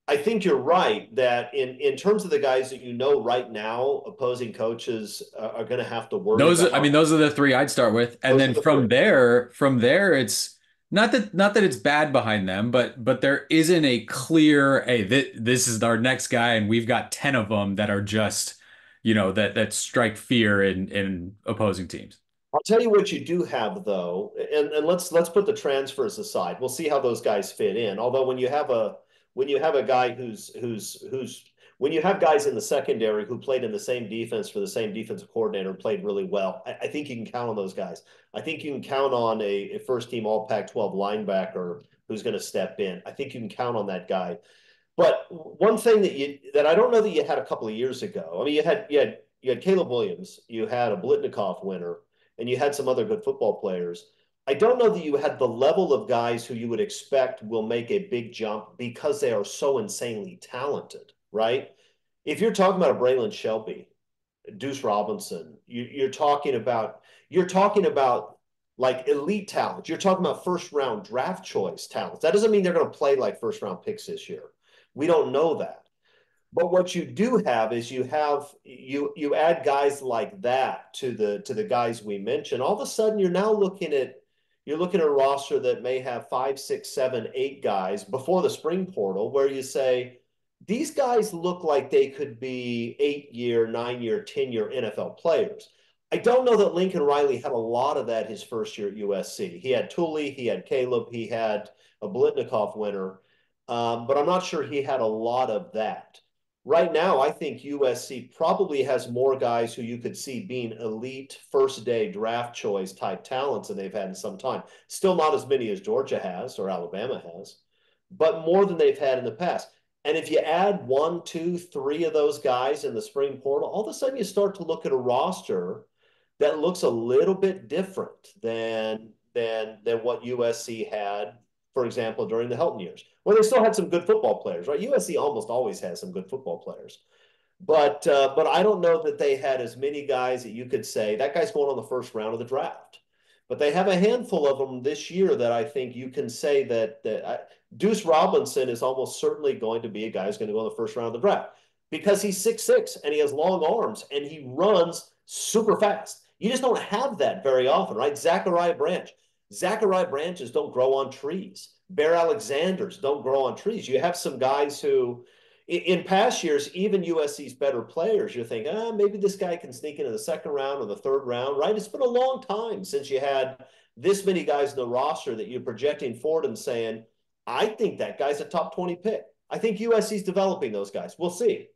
S1: I think you're right that in terms of the guys that you know right now, opposing coaches are going to have to worry about.
S3: I mean, those are the three I'd start with. And then from there, it's not that it's bad behind them, but there isn't a clear, hey, this is our next guy, and we've got 10 of them that are just, that strike fear in opposing teams.
S1: I'll tell you what you do have though, and let's put the transfers aside. We'll see how those guys fit in. Although when you have a guy when you have guys in the secondary who played in the same defense for the same defensive coordinator, played really well, I think you can count on those guys. I think you can count on a first team all Pac-12 linebacker who's going to step in. I think you can count on that guy. But one thing that I don't know that you had a couple of years ago. I mean, you had Caleb Williams, you had a Blitnikoff winner, and you had some other good football players. I don't know that you had the level of guys who you would expect will make a big jump because they are so insanely talented, right? If you're talking about a Braylon Shelby, Deuce Robinson, you're talking about like elite talent. You're talking about first round draft choice talents. That doesn't mean they're going to play like first round picks this year. We don't know that. But what you do have is you add guys like that to the guys we mentioned. All of a sudden, you're looking at a roster that may have 5, 6, 7, 8 guys before the spring portal, where you say these guys look like they could be 8-year, 9-year, 10-year NFL players. I don't know that Lincoln Riley had a lot of that his first year at USC. He had Tully, he had Caleb, he had a Blitnikoff winner, but I'm not sure he had a lot of that. Right now, I think USC probably has more guys who you could see being elite first day draft choice type talents than they've had in some time. Still not as many as Georgia has or Alabama has, but more than they've had in the past. And if you add 1, 2, 3 of those guys in the spring portal, all of a sudden you start to look at a roster that looks a little bit different than what USC had, for example, during the Helton years. Well, they still had some good football players, right? USC almost always has some good football players. But I don't know that they had as many guys that you could say, that guy's going on the first round of the draft. But they have a handful of them this year that I think you can say that Deuce Robinson is almost certainly going to be a guy who's going to go in the first round of the draft because he's 6'6" and he has long arms and he runs super fast. You just don't have that very often, right? Zachariah branches don't grow on trees. Bear Alexanders don't grow on trees. You have some guys who, in past years, even USC's better players, you're thinking, maybe this guy can sneak into the second round or the third round, right? It's been a long time since you had this many guys in the roster that you're projecting forward and saying, I think that guy's a top 20 pick. I think USC's developing those guys. We'll see.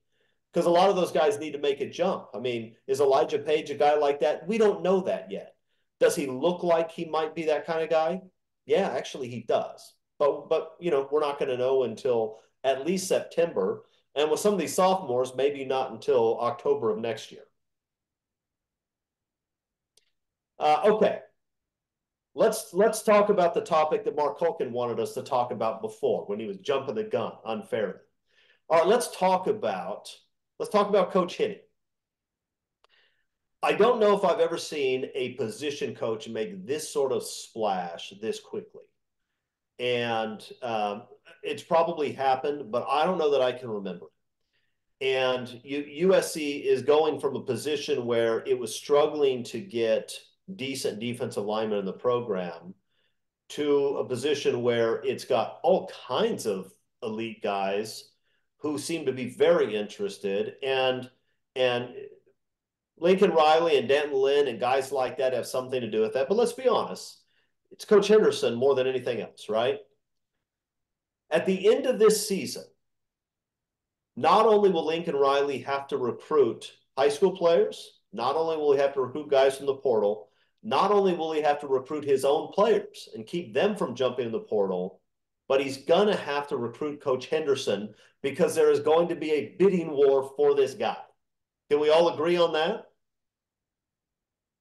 S1: Because a lot of those guys need to make a jump. I mean, is Elijah Page a guy like that? We don't know that yet. Does he look like he might be that kind of guy? Yeah, actually he does. But we're not going to know until at least September. And with some of these sophomores, maybe not until October of next year. Okay. Let's talk about the topic that Mark Culkin wanted us to talk about before when he was jumping the gun unfairly. All right, let's talk about Coach Henne. I don't know if I've ever seen a position coach make this sort of splash this quickly. And it's probably happened, but I don't know that I can remember it. And USC is going from a position where it was struggling to get decent defensive linemen in the program to a position where it's got all kinds of elite guys who seem to be very interested. And Lincoln Riley and Denton Lynn and guys like that have something to do with that. But let's be honest, it's Coach Henderson more than anything else, right? At the end of this season, not only will Lincoln Riley have to recruit high school players, not only will he have to recruit guys from the portal, not only will he have to recruit his own players and keep them from jumping in the portal, but he's going to have to recruit Coach Henderson because there is going to be a bidding war for this guy. Can we all agree on that?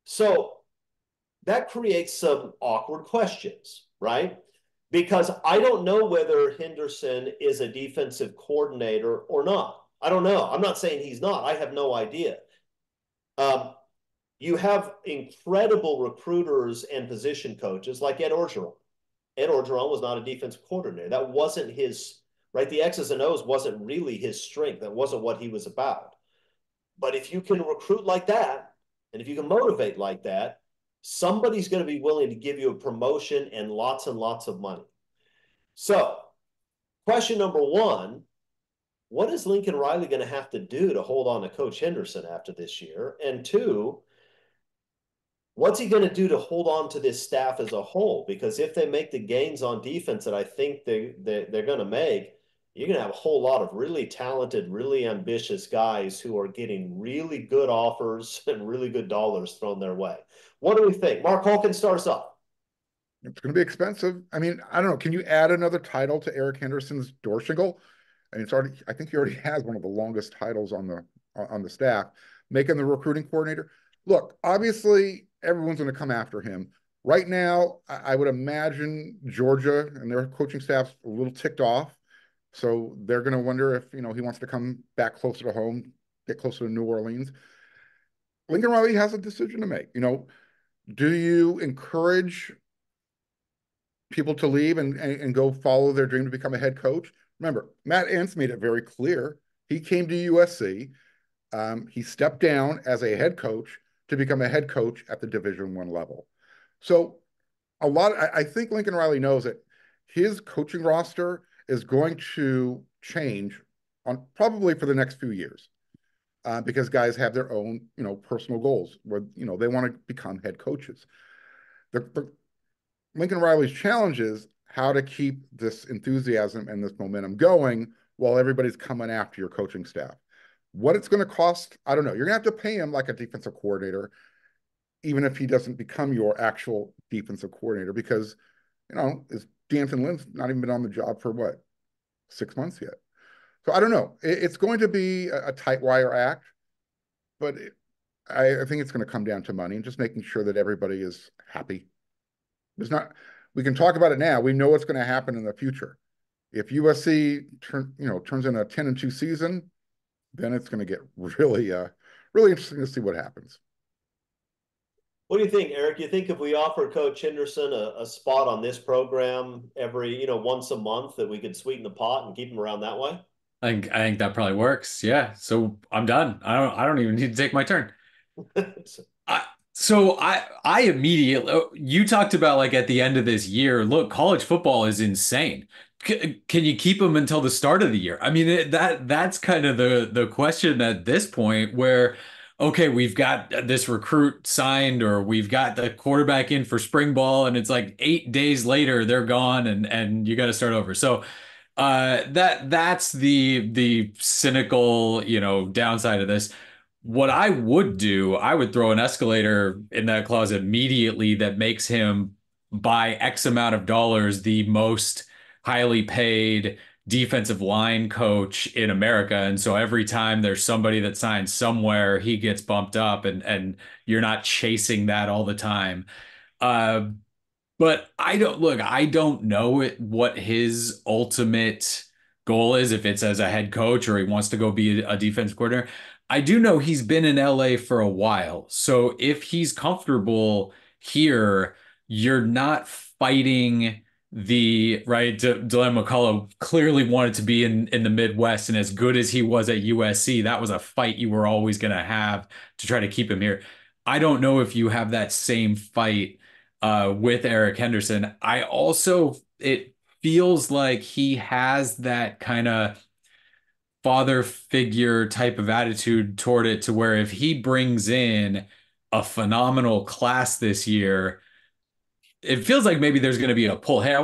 S1: So that creates some awkward questions, right? Because I don't know whether Henderson is a defensive coordinator or not. I don't know. I'm not saying he's not. I have no idea. You have incredible recruiters and position coaches like Ed Orgeron. Ed Orgeron was not a defensive coordinator. That wasn't his, right? The X's and O's wasn't really his strength. That wasn't what he was about. But if you can recruit like that, and if you can motivate like that, somebody's going to be willing to give you a promotion and lots of money. So, question number one, what is Lincoln Riley going to have to do to hold on to Coach Henderson after this year? And two, what's he going to do to hold on to this staff as a whole? Because if they make the gains on defense that I think they're going to make, you're going to have a whole lot of really talented, really ambitious guys who are getting really good offers and really good dollars thrown their way. What do we think? Mark Holkin, start us off.
S2: It's going to be expensive. I mean, I don't know. Can you add another title to Eric Henderson's door shingle? I mean, I think he already has one of the longest titles on the staff. make him the recruiting coordinator. Look, obviously, everyone's going to come after him. Right now, I would imagine Georgia and their coaching staff's a little ticked off. So they're going to wonder if, he wants to come back closer to home, get closer to New Orleans. Lincoln Riley has a decision to make. Do you encourage people to leave and go follow their dream to become a head coach? Remember, Matt Entz made it very clear. He came to USC. He stepped down as a head coach to become a head coach at the Division I level. So I think Lincoln Riley knows that his coaching roster is going to change on probably for the next few years because guys have their own, personal goals where, they want to become head coaches. The Lincoln Riley's challenge is how to keep this enthusiasm and this momentum going while everybody's coming after your coaching staff. What it's going to cost, I don't know. You're going to have to pay him like a defensive coordinator, even if he doesn't become your actual defensive coordinator, because, is D'Anton Lynn's not even been on the job for what, 6 months yet? So I don't know. It's going to be a tight wire act, but I think it's going to come down to money and just making sure that everybody is happy. We can talk about it now. We know what's going to happen in the future. If USC turns in a 10-2 season, then it's going to get really, really interesting to see what happens.
S1: What do you think, Eric? You think if we offer Coach Henderson a spot on this program every, once a month, that we could sweeten the pot and keep him around that way?
S3: I think that probably works. Yeah. So I'm done. I don't even need to take my turn. I immediately, you talked about like at the end of this year, look, college football is insane. Can you keep them until the start of the year? I mean, that's kind of the question at this point where, okay, we've got this recruit signed or we've got the quarterback in for spring ball and it's like 8 days later they're gone and you got to start over. So that's the cynical, downside of this. What I would do, I would throw an escalator in that clause immediately that makes him by X amount of dollars the most highly paid defensive line coach in America. And so every time there's somebody that signs somewhere, he gets bumped up and you're not chasing that all the time. But I don't know what his ultimate goal is, if it's as a head coach or he wants to go be a defense coordinator. I do know he's been in LA for a while. So if he's comfortable here, you're not fighting the right. Delaney McCullough clearly wanted to be in the Midwest, and as good as he was at USC, that was a fight you were always going to have to try to keep him here. I don't know if you have that same fight with Eric Henderson. It feels like he has that kind of father figure type of attitude toward it, to where if he brings in a phenomenal class this year, it feels like maybe there's going to be a pull. Hey,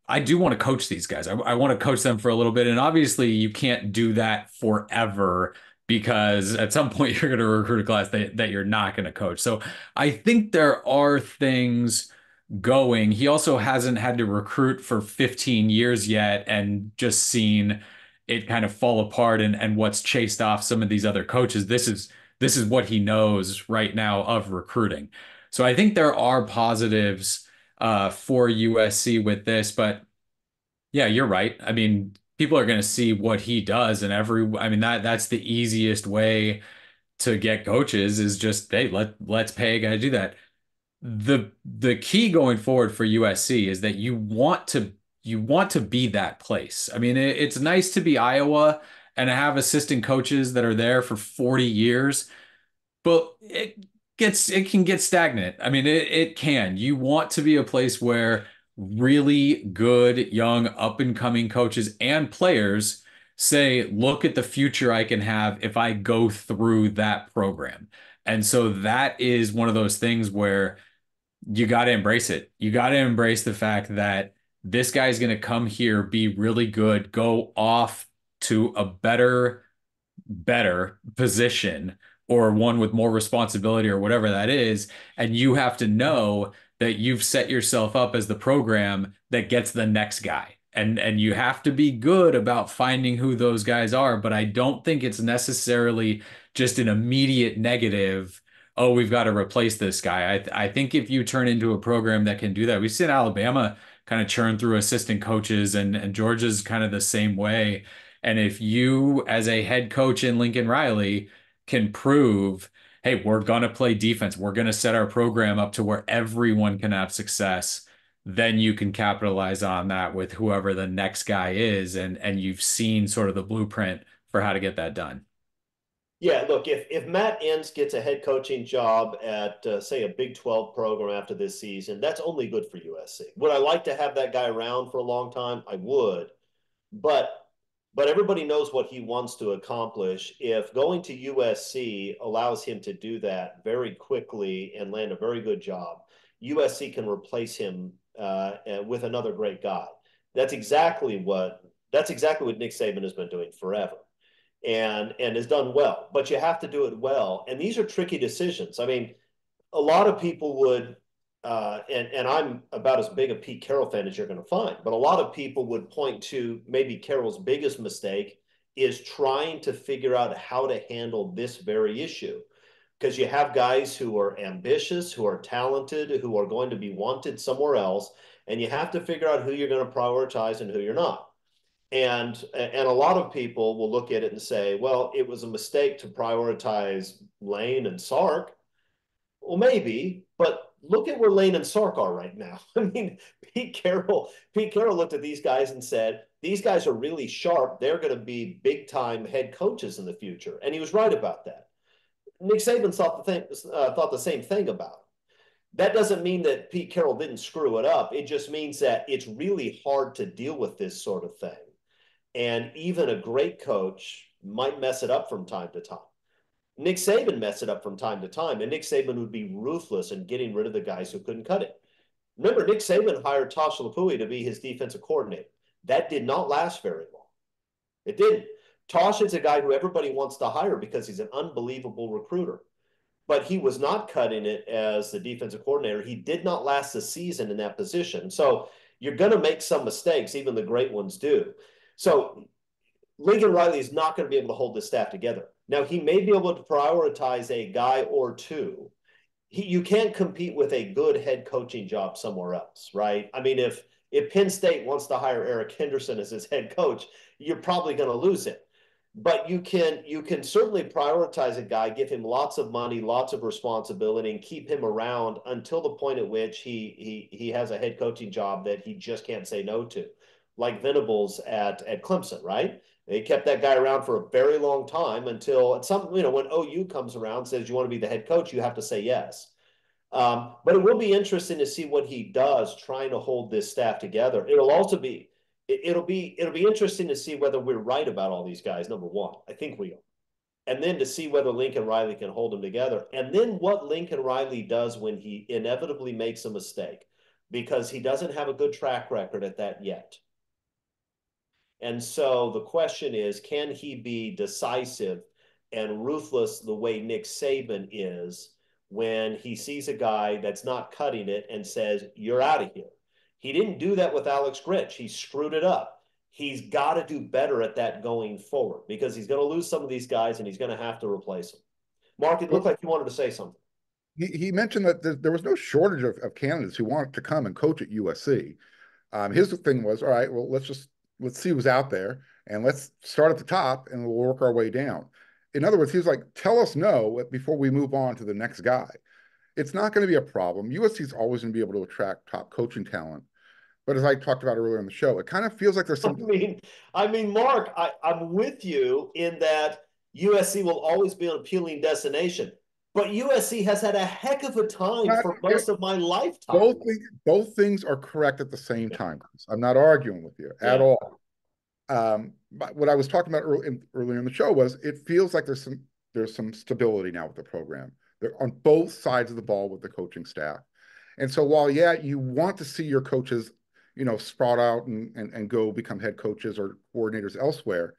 S3: I do want to coach these guys. I want to coach them for a little bit. And obviously you can't do that forever because at some point you're going to recruit a class that you're not going to coach. So I think there are things going. He also hasn't had to recruit for 15 years yet and just seen it kind of fall apart and what's chased off some of these other coaches. This is what he knows right now of recruiting. So I think there are positives for USC with this, but yeah, you're right. I mean, people are going to see what he does, and that's the easiest way to get coaches is just, hey, let's pay a guy to do that. The key going forward for USC is that you want to be that place. I mean, it's nice to be Iowa and to have assistant coaches that are there for 40 years, but it can get stagnant. I mean, it can. You want to be a place where really good, young, up and coming coaches and players say, look at the future I can have if I go through that program. And so that is one of those things where you got to embrace it. You got to embrace the fact that this guy's going to come here, be really good, go off to a better position or one with more responsibility or whatever that is. And you have to know that you've set yourself up as the program that gets the next guy. And you have to be good about finding who those guys are, but I don't think it's necessarily just an immediate negative. Oh, we've got to replace this guy. I think if you turn into a program that can do that, we've seen Alabama kind of churn through assistant coaches, and Georgia's kind of the same way. And if you, as a head coach in Lincoln Riley, can prove, hey, we're going to play defense, we're going to set our program up to where everyone can have success, then you can capitalize on that with whoever the next guy is, and you've seen sort of the blueprint for how to get that done.
S1: Yeah, look, if Matt Enns gets a head coaching job at, say, a Big 12 program after this season, that's only good for USC. Would I like to have that guy around for a long time? I would. But everybody knows what he wants to accomplish. If going to USC allows him to do that very quickly and land a very good job, USC can replace him with another great guy. That's exactly what Nick Saban has been doing forever, and has done well. But you have to do it well, and these are tricky decisions. I mean, a lot of people would, and I'm about as big a Pete Carroll fan as you're going to find, but a lot of people would point to maybe Carroll's biggest mistake is trying to figure out how to handle this very issue. Because you have guys who are ambitious, who are talented, who are going to be wanted somewhere else, and you have to figure out who you're going to prioritize and who you're not. And a lot of people will look at it and say, well, it was a mistake to prioritize Lane and Sark. Well, maybe, but look at where Lane and Sark are right now. I mean, Pete Carroll looked at these guys and said, these guys are really sharp. They're going to be big time head coaches in the future. And he was right about that. Nick Saban thought the same thing about it. That doesn't mean that Pete Carroll didn't screw it up. It just means that it's really hard to deal with this sort of thing. And even a great coach might mess it up from time to time. Nick Saban messed it up from time to time, and Nick Saban would be ruthless in getting rid of the guys who couldn't cut it. Remember, Nick Saban hired Tosh Lapui to be his defensive coordinator. That did not last very long. It didn't. Tosh is a guy who everybody wants to hire because he's an unbelievable recruiter. But he was not cutting it as the defensive coordinator. He did not last the season in that position. So you're going to make some mistakes. Even the great ones do. So Lincoln Riley is not going to be able to hold this staff together. Now, he may be able to prioritize a guy or two. You can't compete with a good head coaching job somewhere else, right? I mean, if Penn State wants to hire Eric Henderson as his head coach, you're probably going to lose him. But you can certainly prioritize a guy, give him lots of money, lots of responsibility, and keep him around until the point at which he has a head coaching job that he just can't say no to, like Venables at Clemson, right? They kept that guy around for a very long time until at some, when OU comes around, says you want to be the head coach, you have to say yes. But it will be interesting to see what he does trying to hold this staff together. It'll be interesting to see whether we're right about all these guys. Number one, I think we are. And then to see whether Lincoln Riley can hold them together. And then what Lincoln Riley does when he inevitably makes a mistake, because he doesn't have a good track record at that yet. And so the question is, can he be decisive and ruthless the way Nick Saban is when he sees a guy that's not cutting it and says, you're out of here? He didn't do that with Alex Grinch. He screwed it up. He's got to do better at that going forward, because he's going to lose some of these guys and he's going to have to replace them. Mark, it looked like you wanted to say something.
S2: He mentioned that there was no shortage of candidates who wanted to come and coach at USC. His thing was, all right, well, let's see who's out there and let's start at the top and we'll work our way down. In other words, he was like, tell us no before we move on to the next guy. It's not going to be a problem. USC is always going to be able to attract top coaching talent. But as I talked about earlier in the show, it kind of feels like there's some.
S1: I mean, Mark, I'm with you in that USC will always be an appealing destination, but USC has had a heck of a time for most of my lifetime.
S2: Both things are correct at the same time, Chris. I'm not arguing with you at all. But what I was talking about earlier in the show was it feels like there's some stability now with the program. They're on both sides of the ball with the coaching staff. And so while, you want to see your coaches, sprout out and go become head coaches or coordinators elsewhere,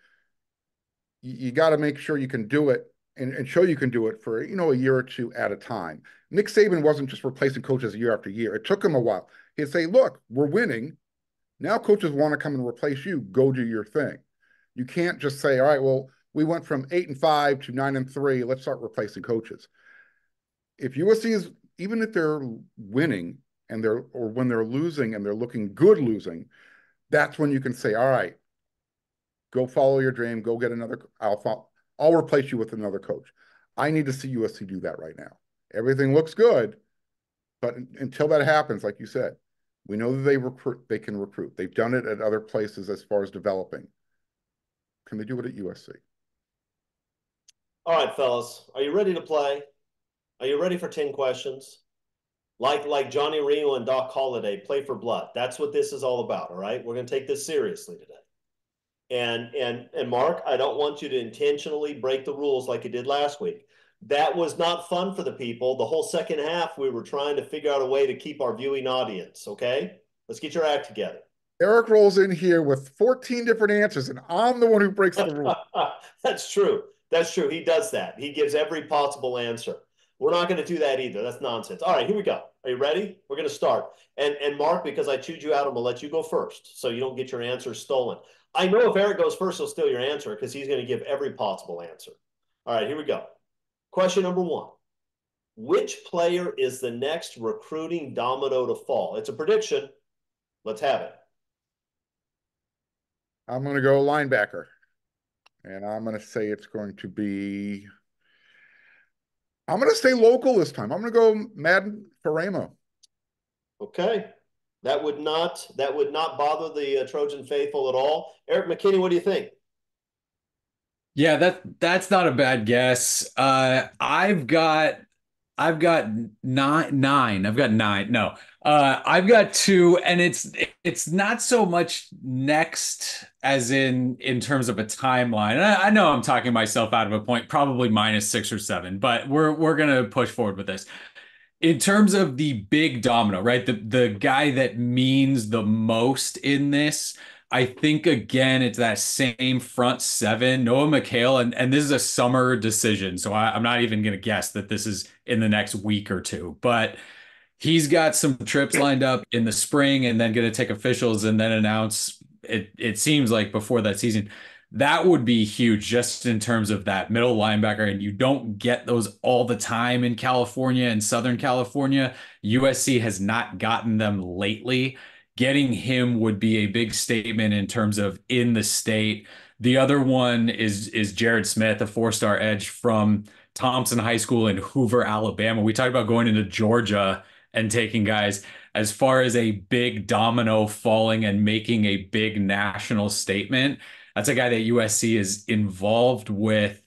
S2: you got to make sure you can do it and show you can do it for, a year or two at a time. Nick Saban wasn't just replacing coaches year after year. It took him a while. He'd say, look, we're winning. Now coaches want to come and replace you. Go do your thing. You can't just say, all right, well, we went from 8-5 to 9-3. Let's start replacing coaches. If USC is, even if they're winning or when they're losing and they're looking good losing, that's when you can say, all right, go follow your dream, go get another. I'll replace you with another coach. I need to see USC do that right now. Everything looks good, but until that happens, like you said, we know that they can recruit. They've done it at other places as far as developing. Can they do it at USC?
S1: All right, fellas, are you ready to play? Are you ready for 10 questions? Like Johnny Reno and Doc Holliday, play for blood. That's what this is all about, all right? We're going to take this seriously today. And Mark, I don't want you to intentionally break the rules like you did last week. That was not fun for the people. The whole second half, we were trying to figure out a way to keep our viewing audience, okay? Let's get your act together.
S2: Eric rolls in here with 14 different answers, and I'm the one who breaks the rule.
S1: That's true. That's true. He does that. He gives every possible answer. We're not going to do that either. That's nonsense. All right, here we go. Are you ready? We're going to start. And Mark, because I chewed you out, I'm going to let you go first so you don't get your answer stolen. I know if Eric goes first, he'll steal your answer because he's going to give every possible answer. All right, here we go. Question number 1. Which player is the next recruiting domino to fall? It's a prediction. Let's have it.
S2: I'm going to go linebacker. And I'm going to say it's going to be, I'm going to stay local this time. I'm going to go Madden Faramo.
S1: Okay. That would not bother the Trojan faithful at all. Eric McKinney, what do you think?
S3: Yeah, that's not a bad guess. I've got nine. I've got nine. No, I've got 2, and it's not so much next as in terms of a timeline. And I know I'm talking myself out of a point, probably -6 or 7, but we're gonna push forward with this. In terms of the big domino, right? The guy that means the most in this, I think again, it's that same front 7, Noah McHale, and this is a summer decision. So I'm not even gonna guess that this is in the next week or 2, but he's got some trips lined up in the spring and then gonna take officials and then announce it seems like before that season. That would be huge just in terms of that middle linebacker. And you don't get those all the time in California and Southern California. USC has not gotten them lately. Getting him would be a big statement in terms of in the state. The other one is Jared Smith, a 4-star edge from Thompson High School in Hoover, Alabama. We talked about going into Georgia and taking guys. As far as a big domino falling and making a big national statement, that's a guy that USC is involved with,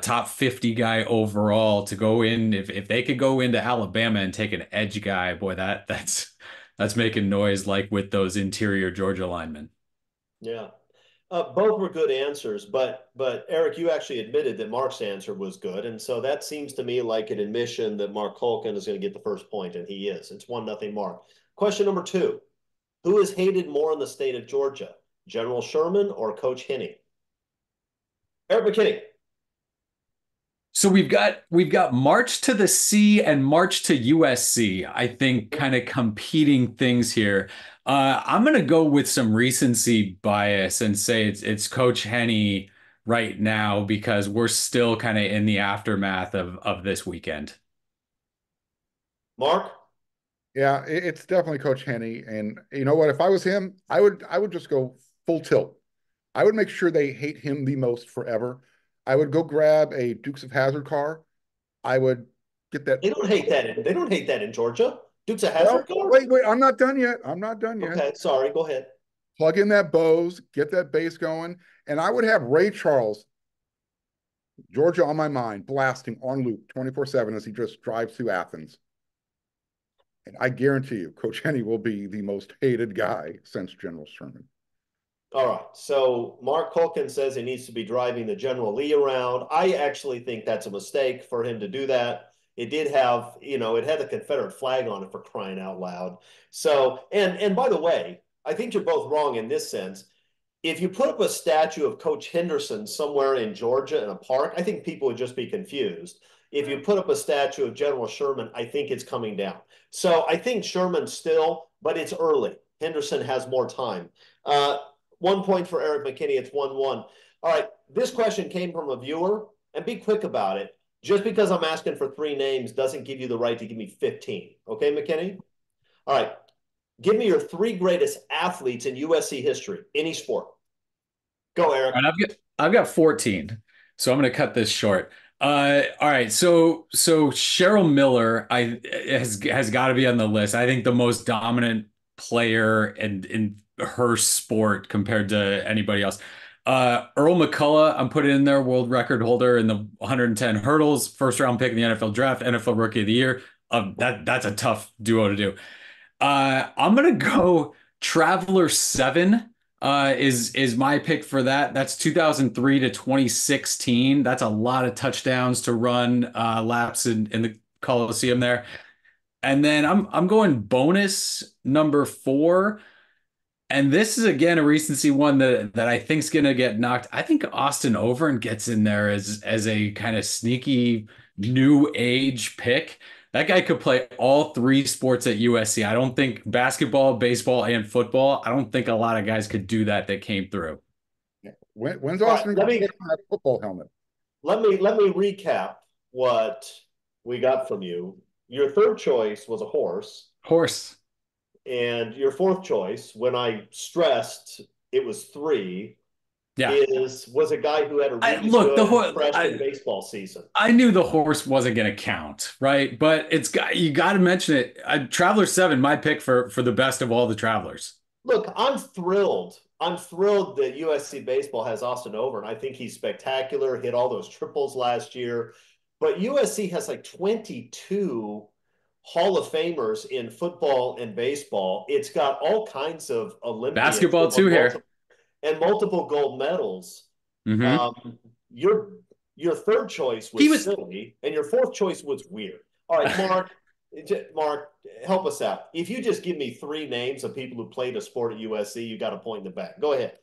S3: top 50 guy overall to go in. If they could go into Alabama and take an edge guy, boy, that's making noise like with those interior Georgia linemen.
S1: Yeah. Both were good answers, but Eric, you actually admitted that Mark's answer was good. And so that seems to me like an admission that Mark Culkin is going to get the first point, and he is. It's 1-0 Mark. Question number 2. Who is hated more in the state of Georgia? General Sherman or Coach Henne? Eric McKinney.
S3: So we've got March to the C and March to USC, I think, kind of competing things here. I'm going to go with some recency bias and say it's Coach Henne right now because we're still kind of in the aftermath of this weekend.
S1: Mark?
S2: Yeah, it's definitely Coach Henne. And you know what? If I was him, I would just go full tilt. I would make sure they hate him the most forever. I would go grab a Dukes of Hazzard car. I would get that.
S1: They don't hate that. They don't hate that in Georgia. Dukes of Hazzard car?
S2: Wait, I'm not done yet. I'm not done yet.
S1: Okay, sorry. Go ahead.
S2: Plug in that Bose, get that bass going, and I would have Ray Charles, Georgia on My Mind, blasting on loop 24/7 as he just drives through Athens. And I guarantee you, Coach Henne will be the most hated guy since General Sherman.
S1: All right. So Mark Culkin says he needs to be driving the General Lee around. I actually think that's a mistake for him to do that. It did have, it had the Confederate flag on it, for crying out loud. So, and by the way, I think you're both wrong in this sense. If you put up a statue of Coach Henderson somewhere in Georgia in a park, I think people would just be confused. If you put up a statue of General Sherman, I think it's coming down. So I think Sherman still, but it's early. Henderson has more time. 1 point for Eric McKinney. It's 1-1. All right. This question came from a viewer, and be quick about it. Just because I'm asking for 3 names doesn't give you the right to give me 15. Okay, McKinney? All right. Give me your 3 greatest athletes in USC history, any sport. Go, Eric.
S3: All right, I've got 14, so I'm going to cut this short. All right, so Cheryl Miller has got to be on the list. I think the most dominant player in her sport compared to anybody else. Earl McCullough, I'm putting in there, world record holder in the 110 hurdles, first round pick in the NFL draft, NFL Rookie of the Year. That's a tough duo to do. I'm gonna go Traveler 7 is my pick for that. That's 2003 to 2016. That's a lot of touchdowns to run laps in the Coliseum there. And then I'm going bonus number 4. And this is again a recency one that I think's gonna get knocked. I think Austin Overn gets in there as a kind of sneaky new age pick. That guy could play all 3 sports at USC. I don't think basketball, baseball, and football. I don't think a lot of guys could do that came through.
S2: When's Austin going to put on that football helmet?
S1: Let me recap what we got from you. Your 3rd choice was a horse.
S3: Horse.
S1: And your 4th choice, when I stressed it was 3, was a guy who had a really good freshman baseball season.
S3: I knew the horse wasn't going to count, right? But you got to mention it. Traveler 7, my pick for the best of all the Travelers.
S1: Look, I'm thrilled. I'm thrilled that USC baseball has Austin Overn. I think he's spectacular. Hit all those triples last year. But USC has like 22 Hall of Famers in football and baseball. It's got all kinds of Olympians.
S3: Basketball too here.
S1: And multiple gold medals. Mm-hmm. Your 3rd choice was silly, and your 4th choice was weird. All right, Mark, help us out. If you just give me 3 names of people who played a sport at USC, you got a point in the back. Go ahead.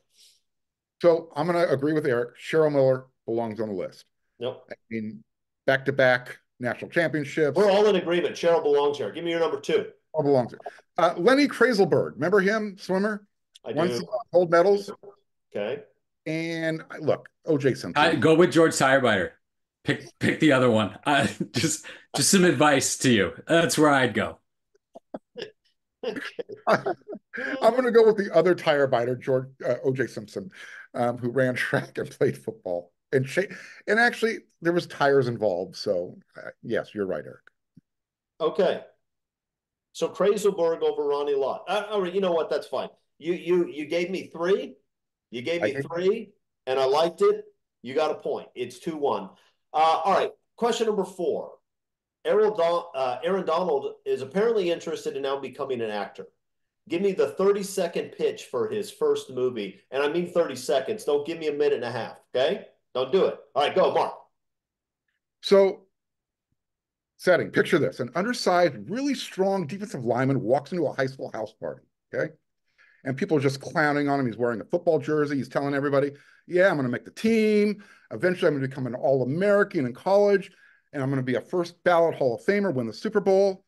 S2: So I'm going to agree with Eric. Cheryl Miller belongs on the list.
S1: Nope.
S2: I mean, back-to-back national championships.
S1: We're all in agreement. Cheryl belongs here. Give me your number 2.
S2: All belongs here. Lenny Krayzelberg. Remember him, swimmer?
S1: I do.
S2: Won gold medals.
S1: Okay.
S2: And look, O.J. Simpson.
S3: I go with George Tirebiter. Pick the other one. Just some advice to you. That's where I'd go.
S2: I'm going to go with the other Tirebiter, George O.J. Simpson, who ran track and played football. And actually, there was tires involved. So, yes, you're right, Eric.
S1: Okay. So Krayzelberg over Ronnie Lott. All right, you know what? That's fine. You gave me 3. You gave me 3, and I liked it. You got a point. It's 2-1. All right. Question number 4. Aaron Donald is apparently interested in now becoming an actor. Give me the 30-second pitch for his first movie. And I mean 30 seconds. Don't give me a minute and a half, okay? Don't do it. All right, go, Mark.
S2: So, setting, picture this. An undersized, really strong defensive lineman walks into a high school house party, okay? And people are just clowning on him. He's wearing a football jersey. He's telling everybody, yeah, I'm going to make the team. Eventually, I'm going to become an All-American in college. And I'm going to be a first ballot Hall of Famer, win the Super Bowl.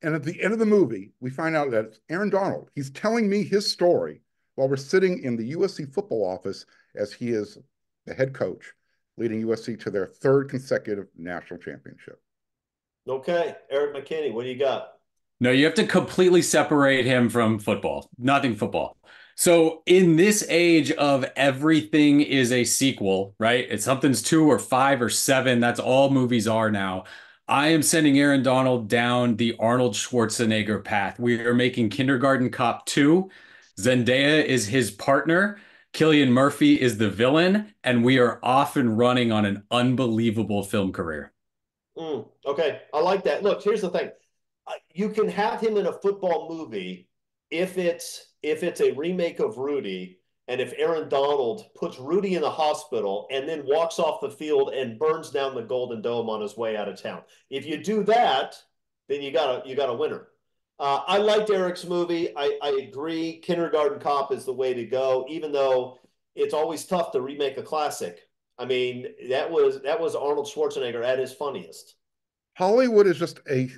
S2: And at the end of the movie, we find out that it's Aaron Donald. He's telling me his story while we're sitting in the USC football office as he is the head coach, leading USC to their 3rd consecutive national championship.
S1: Okay. Eric McKinney, what do you got?
S3: No, you have to completely separate him from football. Nothing football. So in this age of everything is a sequel, right? It's something's 2 or 5 or 7. That's all movies are now. I am sending Aaron Donald down the Arnold Schwarzenegger path. We are making Kindergarten Cop 2. Zendaya is his partner. Cillian Murphy is the villain. And we are off and running on an unbelievable film career.
S1: Okay. I like that. Look, here's the thing. You can have him in a football movie if it's a remake of Rudy, and if Aaron Donald puts Rudy in the hospital and then walks off the field and burns down the Golden Dome on his way out of town. If you do that, then you got a winner. I liked Eric's movie. I agree. Kindergarten Cop is the way to go, even though it's always tough to remake a classic. I mean, that was Arnold Schwarzenegger at his funniest.
S2: Hollywood is just a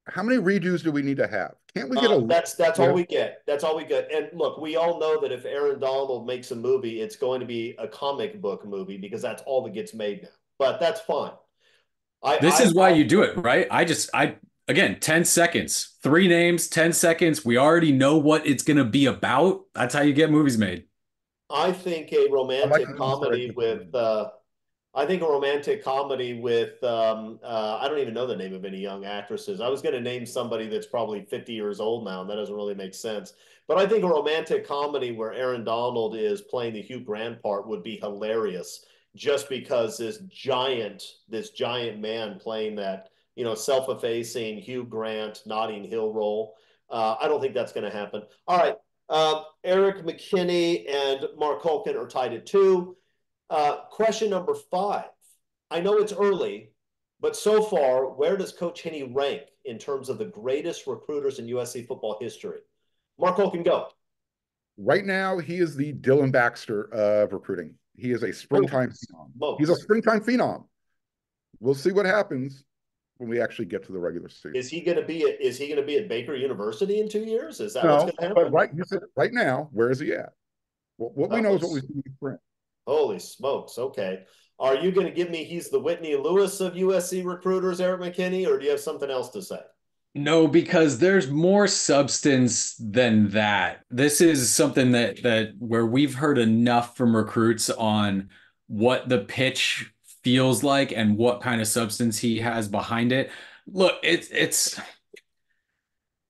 S2: How many redos do we need to have? Can't we get a
S1: That's all we get. That's all we get. And look, we all know that if Aaron Donald makes a movie, it's going to be a comic book movie because that's all that gets made now. But that's fine.
S3: This is why you do it, right? Again, 10 seconds, 3 names, 10 seconds. We already know what it's going to be about. That's how you get movies made.
S1: I think a romantic comedy with I think a romantic comedy with I don't even know the name of any young actresses. I was going to name somebody that's probably 50 years old now, and that doesn't really make sense. But I think a romantic comedy where Aaron Donald is playing the Hugh Grant part would be hilarious, just because this giant man playing that, self-effacing Hugh Grant Notting Hill role. I don't think that's going to happen. All right. Eric McKinney and Mark Holkin are tied at 2. Question number 5. I know it's early, but so far, where does Coach Henney rank in terms of the greatest recruiters in USC football history? Mark Holkin, go.
S2: Right now, he is the Dylan Baxter of recruiting. He is a springtime phenom. He's a springtime phenom. We'll see what happens when we actually get to the regular season.
S1: Is he going to be at Baker University in 2 years? Is that what's going to happen?
S2: But right now, where is he at? What we know is what we see in the spring.
S1: Holy smokes. Okay. Are you going to give me he's the Whitney Lewis of USC recruiters, Eric McKinney, or do you have something else to say?
S3: No, because there's more substance than that. This is something that where we've heard enough from recruits on what the pitch feels like and what kind of substance he has behind it. Look,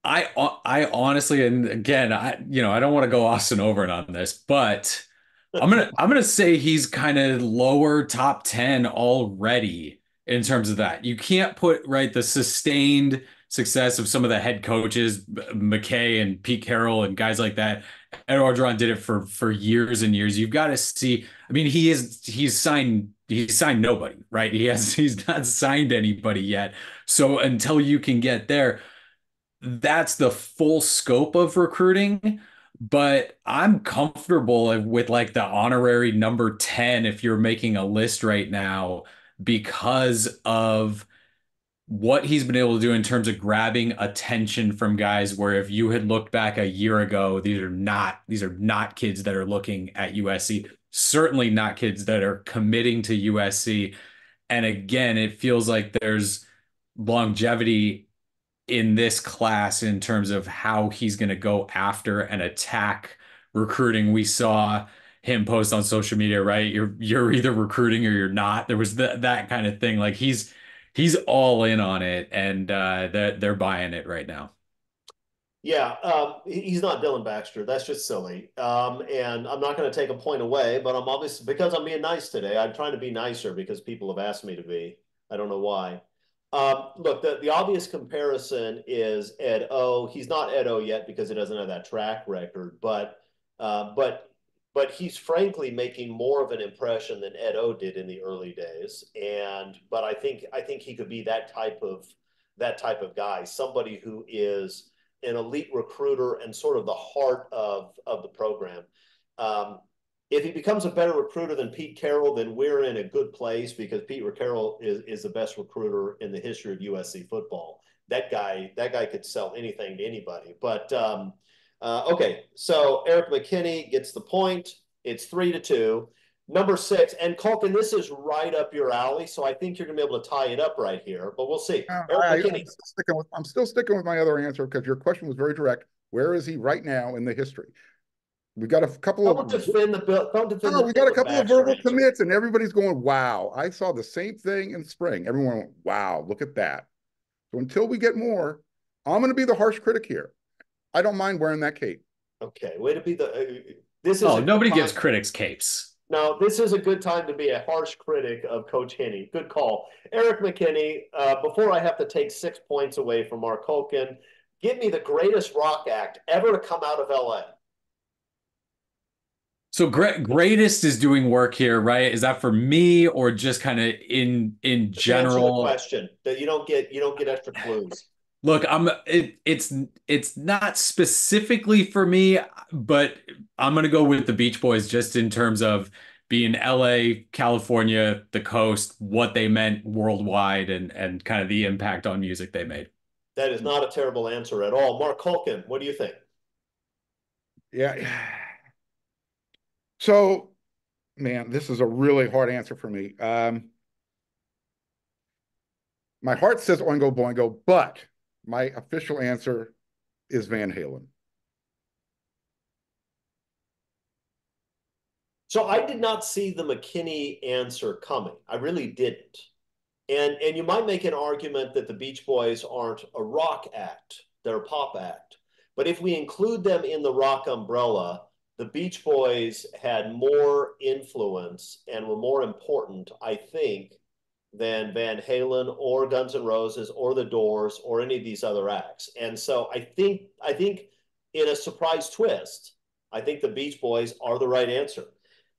S3: I honestly, and again, I don't want to go Austin over on this, but I'm gonna say he's kind of lower top 10 already in terms of that. You can't put the sustained success of some of the head coaches, McKay and Pete Carroll and guys like that. Ed Orgeron did it for years and years. You've got to see. I mean, he's signed nobody, right? He's not signed anybody yet. So until you can get there, that's the full scope of recruiting. But I'm comfortable with the honorary number 10 if you're making a list right now because of what he's been able to do in terms of grabbing attention from guys where if you had looked back a year ago, these are not kids that are looking at USC, certainly not kids that are committing to USC. And again, it feels like there's longevity in this class in terms of how he's going to go after and attack recruiting. We saw him post on social media, right? You're either recruiting or you're not. There was that kind of thing. He's all in on it, and they're buying it right now.
S1: Yeah, he's not Dylan Baxter. That's just silly. And I'm not going to take a point away, but I'm obviously, because I'm being nice today, I'm trying to be nicer because people have asked me to be. I don't know why. Look, the obvious comparison is Ed O. He's not Ed O yet because he doesn't have that track record, but he's frankly making more of an impression than Ed O did in the early days. But I think he could be that type of guy, somebody who is an elite recruiter and sort of the heart of the program. If he becomes a better recruiter than Pete Carroll, then we're in a good place because Pete Carroll is the best recruiter in the history of USC football. That guy could sell anything to anybody. But okay, so Eric McKinney gets the point. It's 3-2. Number 6, and Culkin, this is right up your alley, so I think you're going to be able to tie it up right here, but we'll see.
S2: I'm still sticking with my other answer because your question was very direct. Where is he right now in the history? We got a couple of verbal commits, and everybody's going, wow. I saw the same thing in spring. Everyone went, wow, look at that. So until we get more, I'm going to be the harsh critic here. I don't mind wearing that cape.
S1: Okay, way to be
S3: nobody gives critics capes.
S1: No, this is a good time to be a harsh critic of Coach Henney. Good call. Eric McKinney, before I have to take 6 points away from Mark Holkin, give me the greatest rock act ever to come out of LA.
S3: So greatest is doing work here, right? Is that for me or just kind of in general?
S1: Question that you don't get extra clues.
S3: Look, it's not specifically for me, but I'm gonna go with the Beach Boys just in terms of being LA, California, the coast, what they meant worldwide, and kind of the impact on music they made.
S1: That is not a terrible answer at all. Mark Culkin, what do you think?
S2: Yeah. So, man, this is a really hard answer for me. My heart says Oingo Boingo, but my official answer is Van Halen.
S1: So I did not see the McKinney answer coming. I really didn't. And you might make an argument that the Beach Boys aren't a rock act, they're a pop act. But if we include them in the rock umbrella, the Beach Boys had more influence and were more important, I think, than Van Halen or Guns N' Roses or The Doors or any of these other acts. And so I think in a surprise twist, I think the Beach Boys are the right answer.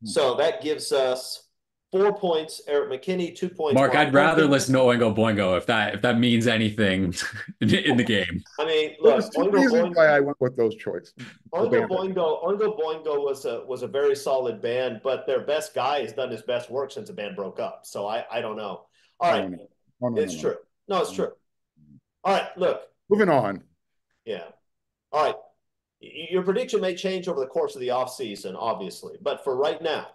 S1: So that gives us 4 points, Eric McKinney, 2 points.
S3: Mark, I'd rather listen to Oingo Boingo if that means anything in the game.
S1: I mean,
S2: Well,
S1: look,
S2: there's two reasons why I went with those choices.
S1: Oingo Boingo was a very solid band, but their best guy has done his best work since the band broke up. So I don't know. All right, it's true. No, it's true. All right, look.
S2: Moving on.
S1: Yeah. All right. Your prediction may change over the course of the offseason, obviously. But for right now,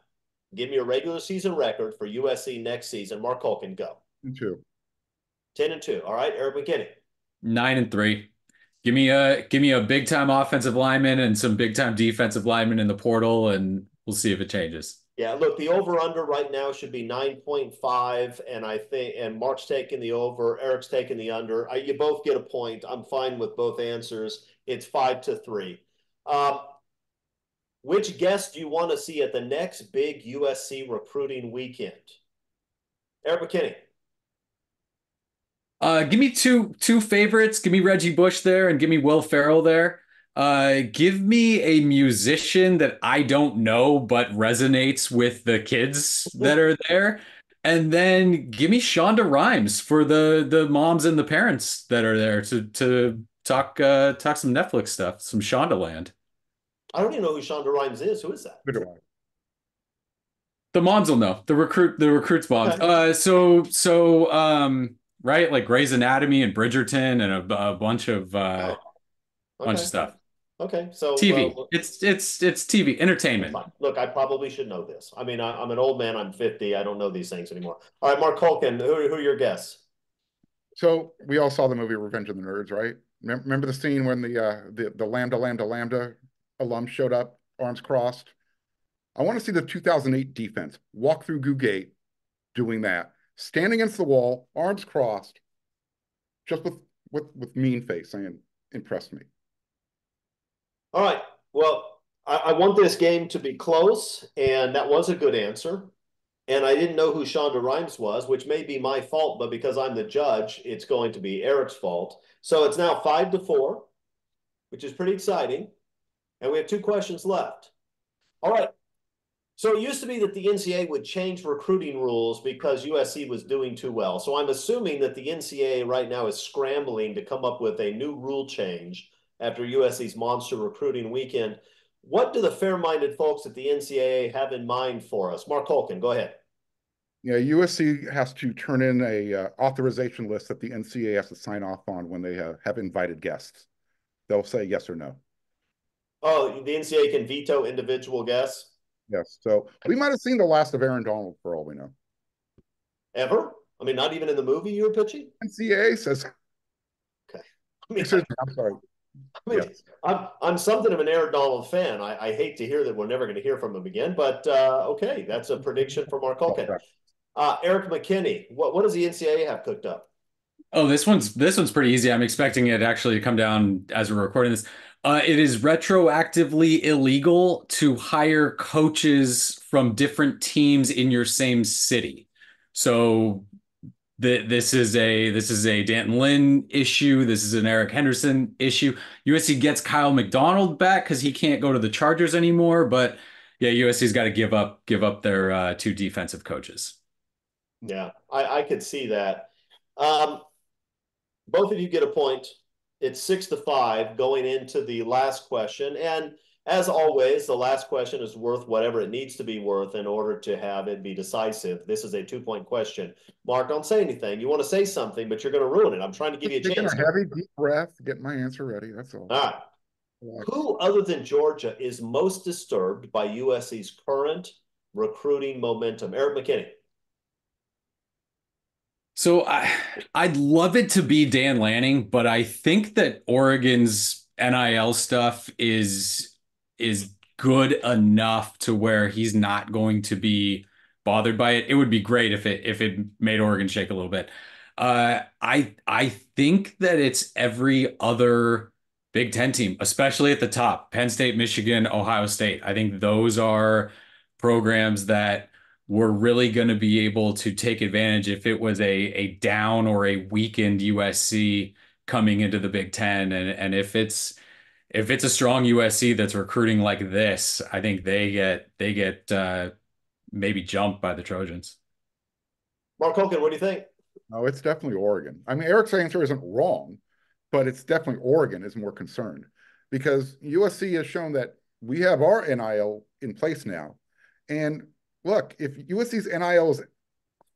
S1: give me a regular season record for USC next season. Mark Culkin, go.
S2: 2.
S1: 10-2. All right, Eric McKinney.
S3: 9-3. Give me a big time offensive lineman and some big time defensive lineman in the portal, and we'll see if it changes.
S1: Yeah, look, the over-under right now should be 9.5, and Mark's taking the over, Eric's taking the under. You both get a point. I'm fine with both answers. It's 5-3. Which guest do you want to see at the next big USC recruiting weekend? Eric McKinney.
S3: Give me two favorites. Give me Reggie Bush there, and give me Will Ferrell there. Give me a musician that I don't know but resonates with the kids that are there. And then give me Shonda Rhimes for the moms and the parents that are there to talk some Netflix stuff, some Shonda land.
S1: I don't even know who Shonda Rhimes is. Who is that?
S3: The moms will know. The recruits moms.
S1: Okay.
S3: Right, like Grey's Anatomy and Bridgerton and a bunch of bunch of stuff.
S1: Okay, so
S3: TV. It's TV entertainment.
S1: Look, I probably should know this. I mean, I'm an old man. I'm 50. I don't know these things anymore. All right, Mark Culkin, who are your guests?
S2: So we all saw the movie Revenge of the Nerds, right? Remember the scene when the Lambda alum showed up, arms crossed? I want to see the 2008 defense walk through Goo Gate doing that, standing against the wall, arms crossed, just with mean face saying, impressed me.
S1: All right. Well, I want this game to be close, and that was a good answer. And I didn't know who Shonda Rhimes was, which may be my fault, but because I'm the judge, it's going to be Eric's fault. So it's now 5-4, which is pretty exciting. And we have 2 questions left. All right. So it used to be that the NCAA would change recruiting rules because USC was doing too well. So I'm assuming that the NCAA right now is scrambling to come up with a new rule change after USC's monster recruiting weekend. What do the fair-minded folks at the NCAA have in mind for us? Mark Culkin, go ahead.
S2: Yeah, USC has to turn in a authorization list that the NCAA has to sign off on when they have invited guests. They'll say yes or no.
S1: Oh, the NCAA can veto individual guests?
S2: Yes. So we might have seen the last of Aaron Donald for all we know.
S1: Ever? I mean, not even in the movie you were pitching?
S2: NCAA says.
S1: Okay. I mean,
S2: I'm sorry.
S1: I mean, yes. I'm something of an Aaron Donald fan. I hate to hear that we're never going to hear from him again, but okay, that's a prediction for Mark Culkin. Eric McKinney, what does the NCAA have cooked up?
S3: Oh, this one's pretty easy. I'm expecting it actually to come down as we're recording this. It is retroactively illegal to hire coaches from different teams in your same city. So this is a Danton Lynn issue. This is an Eric Henderson issue. USC gets Kyle McDonald back because he can't go to the Chargers anymore. But yeah, USC's got to give up their 2 defensive coaches.
S1: Yeah, I could see that. Both of you get a point. It's 6-5 going into the last question. And As always, the last question is worth whatever it needs to be worth in order to have it be decisive. This is a 2-point question. Mark, don't say anything. You want to say something, but you're going to ruin it. I'm trying to give you a
S2: Taking
S1: chance
S2: a
S1: here.
S2: heavy, deep breath, getting my answer ready. That's all.
S1: All right.
S2: Relax.
S1: Who other than Georgia is most disturbed by USC's current recruiting momentum? Eric McKinney.
S3: So I'd love it to be Dan Lanning, but I think that Oregon's NIL stuff is good enough to where he's not going to be bothered by it. It would be great if it made Oregon shake a little bit. I think that it's every other Big Ten team, especially at the top, Penn State, Michigan, Ohio State. I think those are programs that we're really going to be able to take advantage if it was a down or a weakened USC coming into the Big Ten. And if it's a strong USC that's recruiting like this, I think they get maybe jumped by the Trojans.
S1: Mark Hogan, what do you think?
S2: No, it's definitely Oregon. I mean, Eric's answer isn't wrong, but it's definitely Oregon is more concerned because USC has shown that we have our NIL in place now. And look, if USC's NIL is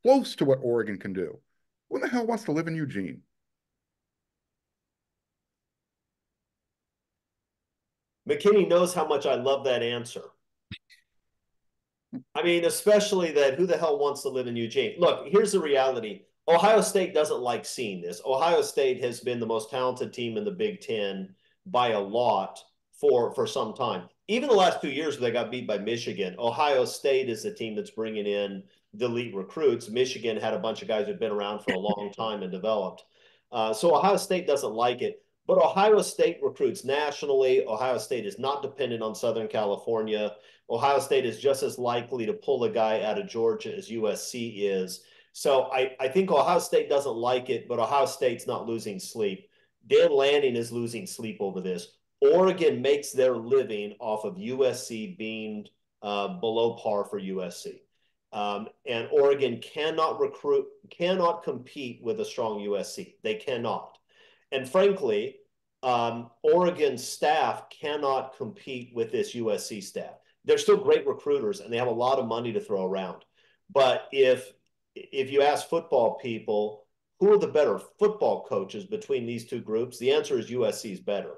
S2: close to what Oregon can do, who the hell wants to live in Eugene?
S1: McKinney knows how much I love that answer. I mean, especially that who the hell wants to live in Eugene? Look, here's the reality. Ohio State doesn't like seeing this. Ohio State has been the most talented team in the Big Ten by a lot for some time. Even the last 2 years they got beat by Michigan, Ohio State is the team that's bringing in the elite recruits. Michigan had a bunch of guys who've been around for a long time and developed. So Ohio State doesn't like it. But Ohio State recruits nationally. Ohio State is not dependent on Southern California. Ohio State is just as likely to pull a guy out of Georgia as USC is. So I think Ohio State doesn't like it, but Ohio State's not losing sleep. Dan Lanning is losing sleep over this. Oregon makes their living off of USC being below par for USC. And Oregon cannot compete with a strong USC. They cannot. And frankly, Oregon staff cannot compete with this USC staff. They're still great recruiters and they have a lot of money to throw around. But if you ask football people, who are the better football coaches between these two groups? The answer is USC is better.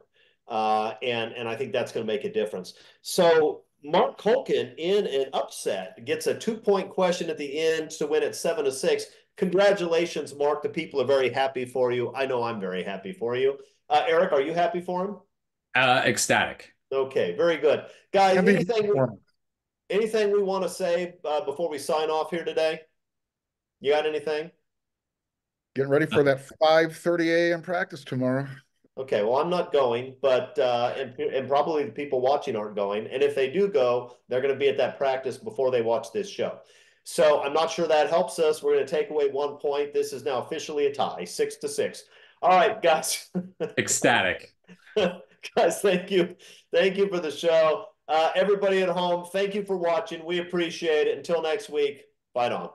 S1: And I think that's going to make a difference. So Mark Culkin in an upset gets a 2-point question at the end to win at 7-6. Congratulations, Mark. The people are very happy for you. I know I'm very happy for you. Eric, are you happy for him?
S3: Ecstatic.
S1: Okay, very good. Guys,
S2: Heavy
S1: anything we want to say before we sign off here today? You got anything?
S2: Getting ready for that 5:30 a.m. practice tomorrow.
S1: Okay, well, I'm not going, but and probably the people watching aren't going. And if they do go, they're going to be at that practice before they watch this show. So I'm not sure that helps us. We're going to take away 1 point. This is now officially a tie, 6-6. All right, guys.
S3: Ecstatic.
S1: Guys, thank you. Thank you for the show. Everybody at home, thank you for watching. We appreciate it. Until next week, fight on.